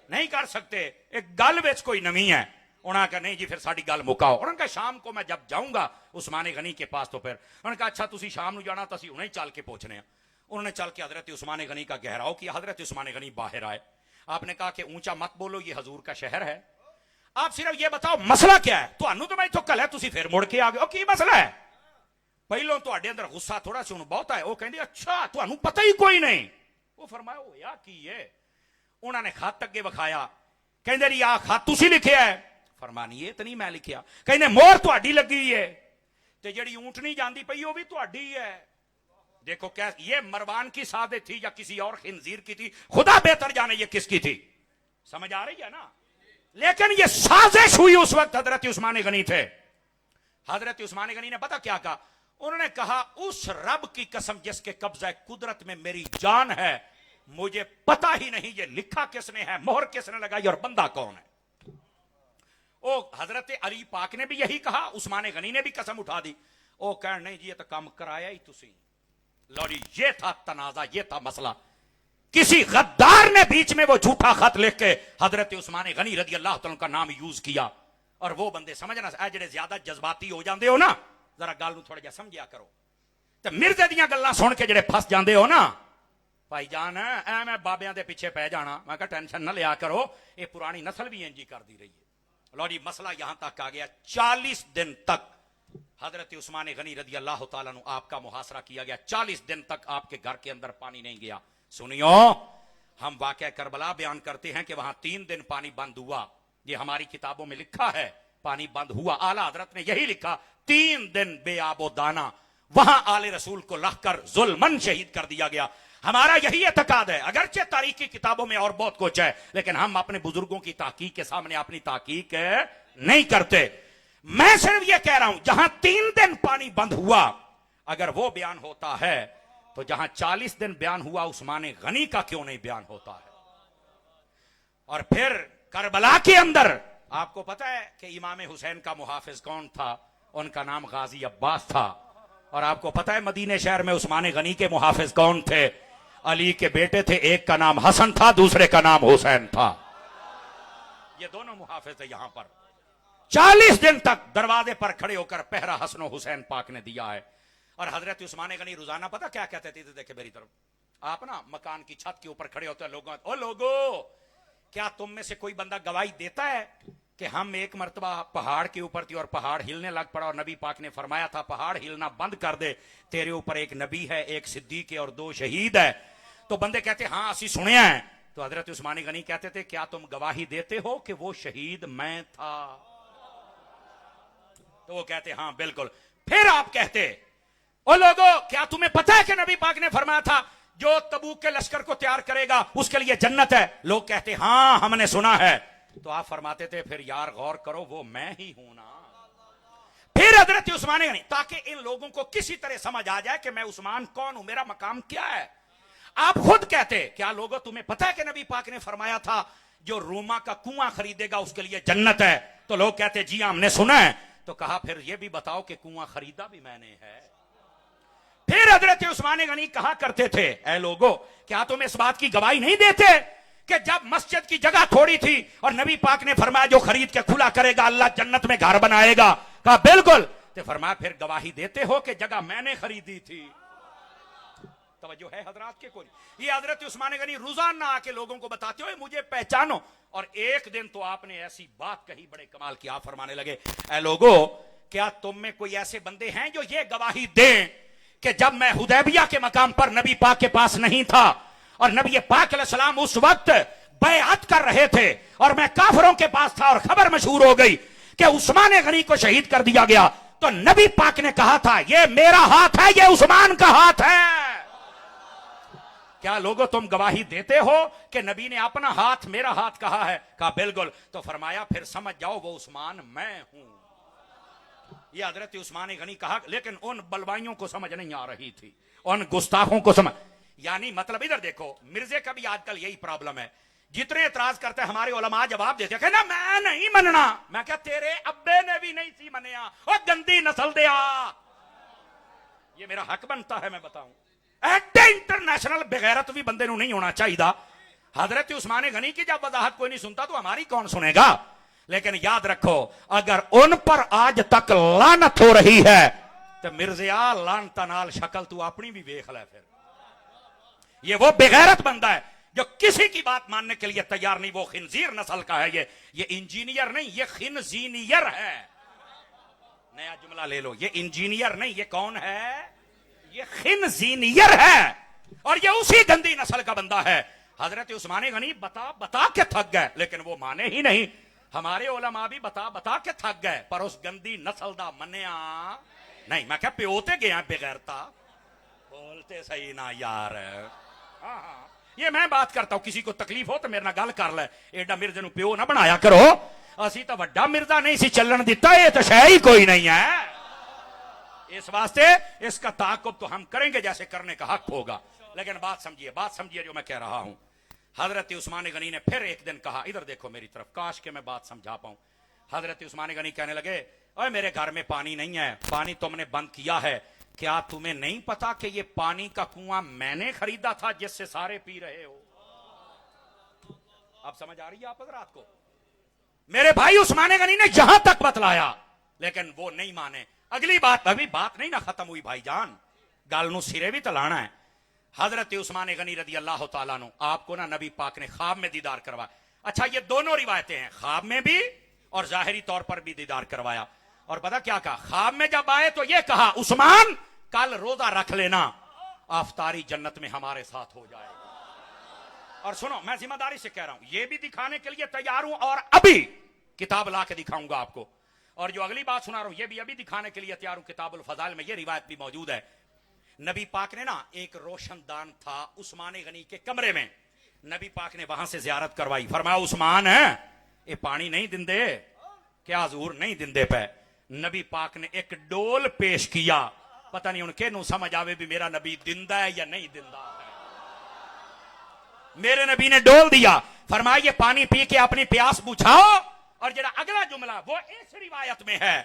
नहीं कर सकते। एक गल विच कोई नमी है। उन्होंने कहा नहीं जी फिर साड़ी गल मुकाओ। उन्होंने कहा शाम को मैं जब जाऊंगा उस्माने गनी के पास तो फिर उन्होंने कहा अच्छा तुसी शाम ਨੂੰ जाना तो असीं उन्हें चल के पहुंचने। उन्होंने चल के हजरत उस्माने गनी का गहराव किया। हजरत उस्माने गनी बाहर आए। आपने कहा कि ऊंचा मत बोलो, ये हजूर का शहर है, आप सिर्फ ये बताओ मसला क्या है। तो तो मैं इथों कल है तुसी फिर मुड़ के आ गए, की मसला है? पहलों तुहाडे अंदर गुस्सा थोड़ा सी हुण बहुत है। वो कहंदे अच्छा तुहानू पता ही कोई नहीं। वो फरमाया होया की है? उन्होंने खत अगे विखाया। कहंदे जी आ खत तुसी लिखिआ है? फरमानी ये तो नहीं मैं लिखिआ। कहंदे मोहर तुहाडी लगी है, ते जिहड़ी ऊंटनी जांदी पई वो भी तुहाडी है। देखो क्या ये मरवान की साजिश थी या किसी और खिंजीर की थी, खुदा बेहतर जाने ये किसकी थी। समझ आ रही है ना? लेकिन ये साजिश हुई उस वक्त हजरत उस्माने गनी थे। हजरत उस्माने गनी ने पता क्या कहा? उन्होंने कहा उस रब की कसम जिसके कब्जा कुदरत में मेरी जान है, मुझे पता ही नहीं ये लिखा किसने है, मोहर किसने लगाई और बंदा कौन है। ओ हजरत अली पाक ने भी यही कहा, उस्माने गनी ने भी कसम उठा दी। ओ कह नहीं जी ये तो काम कराया ही तुसी। लौड़ी ये था तनाजा, ये था मसला। किसी गद्दार ने बीच में वो झूठा खत लिख के हजरत उस्माने गनी रजी अल्लाह तआला का नाम यूज किया। और वो बंदे समझना जेडे ज्यादा जज्बाती हो जाते हो ना, जरा गल थोड़ा जा समझिया करो। तो मिर्जे दियां गल्लां सुन के जेडे फस जाते हो ना, भाईजान ऐ मैं बाबियां दे पीछे पै जाना। मैं कहा टेंशन ना लिया करो, ये पुरानी नस्ल भी इंजी करती रही है। लो जी मसला यहां तक आ गया, 40 दिन तक हजरत उस्माने गनी रजी अल्लाह तआला अन्हु आपका मुहासरा किया गया। 40 दिन तक आपके घर के अंदर पानी नहीं गया। सुनियो हम वाकया करबला बयान करते हैं कि वहां 3 दिन पानी बंद हुआ। ये हमारी किताबों में लिखा है, पानी बंद हुआ। आला हजरत ने यही लिखा 3 दिन बेआबो दाना। वहां आले रसूल को लखकर जुल्मन शहीद कर दिया गया। हमारा यही एतकाद है। अगरचे तारीख की किताबों में और बहुत कुछ है, लेकिन हम अपने बुजुर्गों की ताकीक के सामने अपनी ताकीक नहीं करते। मैं सिर्फ यह कह रहा हूं जहां 3 दिन पानी बंद हुआ, अगर वो बयान होता है तो जहां 40 दिन बयान हुआ उस्माने गनी का क्यों नहीं बयान होता है। और फिर करबला के अंदर आपको पता है कि इमाम हुसैन का मुहाफिज कौन था? उनका नाम गाजी अब्बास था। और आपको पता है मदीने शहर में उस्माने गनी के मुहाफिज कौन थे? अली के बेटे थे, एक का नाम हसन था, दूसरे का नाम हुसैन था। ये दोनों मुहाफिज थे। यहां पर 40 दिन तक दरवाजे पर खड़े होकर पहरा हसन हुसैन पाक ने दिया है। और हजरत उस्माने गनी रोजाना पता क्या कहते थे? देखे मेरी तरफ, आप ना मकान की छत के ऊपर खड़े होते हैं, लोगों ओ लोगो क्या तुम में से कोई बंदा गवाही देता है कि हम एक मर्तबा पहाड़ के ऊपर थी और पहाड़ हिलने लग पड़ा और नबी पाक ने फरमाया था पहाड़ हिलना बंद कर दे, तेरे ऊपर एक नबी है, एक सिद्दीक है और 2 शहीद है। तो बंदे कहते हाँ असी सुने हैं। तो हजरत उस्माने गनी कहते थे क्या तुम गवाही देते हो कि वो शहीद मैं था? तो वो कहते हाँ बिल्कुल। फिर आप कहते ओ लोगो क्या तुम्हें पता है कि नबी पाक ने फरमाया था जो तबूक के लश्कर को तैयार करेगा उसके लिए जन्नत है? लोग कहते हाँ हमने सुना है। तो आप फरमाते थे फिर यार गौर करो वो मैं ही हूं ना। फिर हजरत उस्माने गनी, ताकि इन लोगों को किसी तरह समझ आ जाए कि मैं उस्मान कौन हूं, मेरा मकाम क्या है। आप खुद कहते क्या लोगों तुम्हें पता है कि नबी पाक ने फरमाया था जो रोमा का कुआं खरीदेगा उसके लिए जन्नत है? तो लोग कहते जी हमने सुना है। तो कहा फिर यह भी बताओ कि कुआं खरीदा भी मैंने है। फिर हजरत उस्माने गनी कहा करते थे ऐ लोगो क्या तुम इस बात की गवाही नहीं देते कि जब मस्जिद की जगह थोड़ी थी और नबी पाक ने फरमाया जो खरीद के खुला करेगा अल्लाह जन्नत में घर बनाएगा? कहा बिल्कुल। तो फरमाया फिर गवाही देते हो कि जगह मैंने खरीदी थी? तवज्जो है हजरात के कोई? ये हजरत उस्माने गनी रोजाना आके लोगों को बताते हो मुझे पहचानो। और एक दिन तो आपने ऐसी बात कही बड़े कमाल की, आप फरमाने लगे ऐ लोगो क्या तुम में कोई ऐसे बंदे हैं जो ये गवाही दें कि जब मैं हुदैबिया के मकाम पर नबी पाक के पास नहीं था और नबी पाक अलैहिस्सलाम उस वक्त बैअत कर रहे थे और मैं काफिरों के पास था और खबर मशहूर हो गई कि उस्माने गनी को शहीद कर दिया गया, तो नबी पाक ने कहा था ये मेरा हाथ है, ये उस्मान का हाथ है। क्या लोगों तुम गवाही देते हो कि नबी ने अपना हाथ मेरा हाथ कहा है? कहा बिल्कुल। तो फरमाया फिर समझ जाओ वो उस्मान मैं हूं। ये हजरत उस्मान गनी कहा, लेकिन उन बलवाइयों को समझ नहीं आ रही थी, उन गुस्ताखों को समझ। यानी मतलब इधर देखो, मिर्जे का भी आजकल यही प्रॉब्लम है। जितने एतराज करते हैं हमारे उलमा जवाब देते हैं ना मैं नहीं मनना। मैं क्या तेरे अब्बे ने भी नहीं सी मनया, और गंदी नस्ल दिया। ये मेरा हक बनता है मैं बताऊं। एडे इंटरनेशनल बेगैरत भी बंदे नहीं होना चाहिए। हजरत उस्मान गनी की जब वजाहत कोई नहीं सुनता तो हमारी कौन सुनेगा? लेकिन याद रखो, अगर उन पर आज तक लानत हो रही है तो मिर्जिया लानता नाल शक्ल तू अपनी भी देख ले। फिर ये वो बेगैरत बंदा है जो किसी की बात मानने के लिए तैयार नहीं। वो खिंजीर नस्ल का है। ये इंजीनियर नहीं, ये खिनजीनियर है। नया जुमला ले लो, ये इंजीनियर नहीं, ये कौन है? ये खिनजीनियर है। और ये उसी गंदी नस्ल का बंदा है। हजरत उस्मान गनी बता बता के थक गए, लेकिन वो माने ही नहीं। हमारे उलमा भी बता बता के थक गए, पर उस गंदी नस्ल दा मन्या नहीं। मैं क्या प्योते गया बेगैरता, बोलते सही ना यार। हाँ, ये मैं बात करता हूं, किसी को तकलीफ हो तो मेरे नाल गल कर ले। एडा मिर्जे नु प्यो ना बनाया करो। असी तो वड्डा मिर्जा नहीं सी चलन दिता, ये तो शह ही कोई नहीं है। इस वास्ते इसका ताकुब तो हम करेंगे जैसे करने का हक होगा। लेकिन बात समझिए जो मैं कह रहा हूं। हजरत उस्मान गनी ने फिर एक दिन कहा, इधर देखो मेरी तरफ, काश के मैं बात समझा पाऊं। हजरत उस्मान गनी कहने लगे, ओए मेरे घर में पानी नहीं है, पानी तुमने बंद किया है। क्या तुम्हें नहीं पता कि ये पानी का कुआं मैंने खरीदा था जिससे सारे पी रहे हो? अब समझ आ रही है आप हजरात को? मेरे भाई उस्मान गनी ने जहां तक बतलाया, लेकिन वो नहीं माने। अगली बात, अभी बात नहीं ना खत्म हुई भाईजान, गल नू सिरे भी तलाना है। हजरत उस्मान गनी रदी अल्लाह तआला नु आपको ना नबी पाक ने ख्वाब में दीदार करवाया। अच्छा, ये दोनों रिवायतें हैं, ख्वाब में भी और जाहिरी तौर पर भी दीदार करवाया। और पता क्या कहा? ख्वाब में जब आए तो ये कहा, उस्मान कल रोजा रख लेना, आफ्तारी जन्नत में हमारे साथ हो जाएगा। और सुनो, मैं जिम्मेदारी से कह रहा हूं, ये भी दिखाने के लिए तैयार हूं और अभी किताब ला के दिखाऊंगा आपको। और जो अगली बात सुना रहा हूं, ये भी अभी दिखाने के लिए तैयार हूं। किताबुल फजाइल में ये रिवायत भी मौजूद है। नबी पाक ने ना एक रोशनदान था उस्मान गनी के कमरे में, नबी पाक ने वहां से जियारत करवाई। फरमाया, उस्मान है ये पानी नहीं दिंदे क्या? हजूर नहीं दिंदे पे। नबी पाक ने एक डोल पेश किया। पता नहीं उनके नु समझ आवे भी मेरा नबी दिंदा है या नहीं दिंदा है। मेरे नबी ने डोल दिया, फरमाया ये पानी पी के अपनी प्यास बुझाओ। और जरा अगला जुमला वो इस रिवायत में है,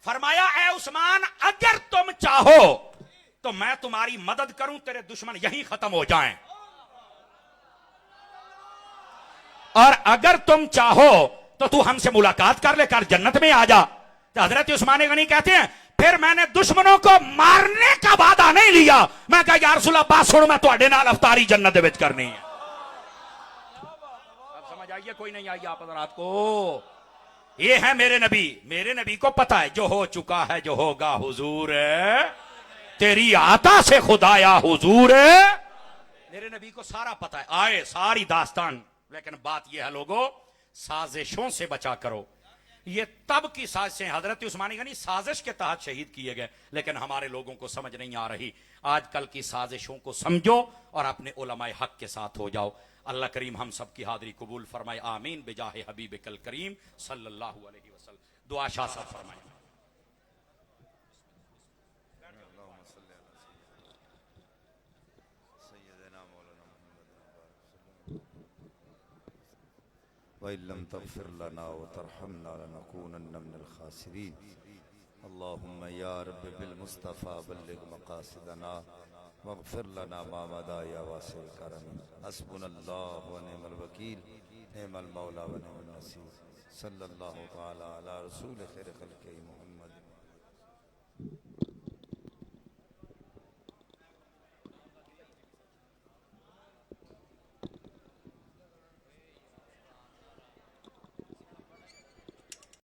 फरमाया, ए उस्मान अगर तुम चाहो तो मैं तुम्हारी मदद करूं, तेरे दुश्मन यहीं खत्म हो जाएं। और अगर तुम चाहो तो तू हमसे मुलाकात कर ले, कर जन्नत में आ जा। तो हजरत उस्मान गनी कहते हैं, फिर मैंने दुश्मनों को मारने का वादा नहीं लिया। मैं कहा, या रसूल अल्लाह बात सुनो, मैं तुम्हारे नाल अफ्तारी जन्नत विच करनी है। अब समझ आइए कोई नहीं आई आप हजरात को? ये है मेरे नबी। मेरे नबी को पता है जो हो चुका है, जो होगा हुजूर तेरी आता से खुदाया हुजूर। मेरे नबी को सारा पता है, आए सारी दास्तान। लेकिन बात यह है लोगों, साजिशों से बचा करो। ये तब की साजिशें, हजरत उस्मान गनी साजिश के तहत शहीद किए गए, लेकिन हमारे लोगों को समझ नहीं आ रही। आजकल की साजिशों को समझो और अपने उलमाए हक के साथ हो जाओ। अल्लाह करीम हम सब की हाजिरी कबूल फरमाए, आमीन बिजाहे हबीब कल करीम सल्लल्लाहु अलैहि वसल्लम। दुआ शाह साहब फरमाए। वइल्लम तग़फिर लना व तरहमना लनकूनन्न मिनल खासिरीन। अल्लाहुम्मा या रब्बि बिल मुस्तफ़ा बल्लिग मक़ासिदना वग़फिर लना मा मदा या वासिअल करम। हस्बुनल्लाहु व निअमल वकील, निअमल मौला व निअमन नसीर। सल्लल्लाहु तआला अला रसूल खैर खल्क़ि मुहम्मद।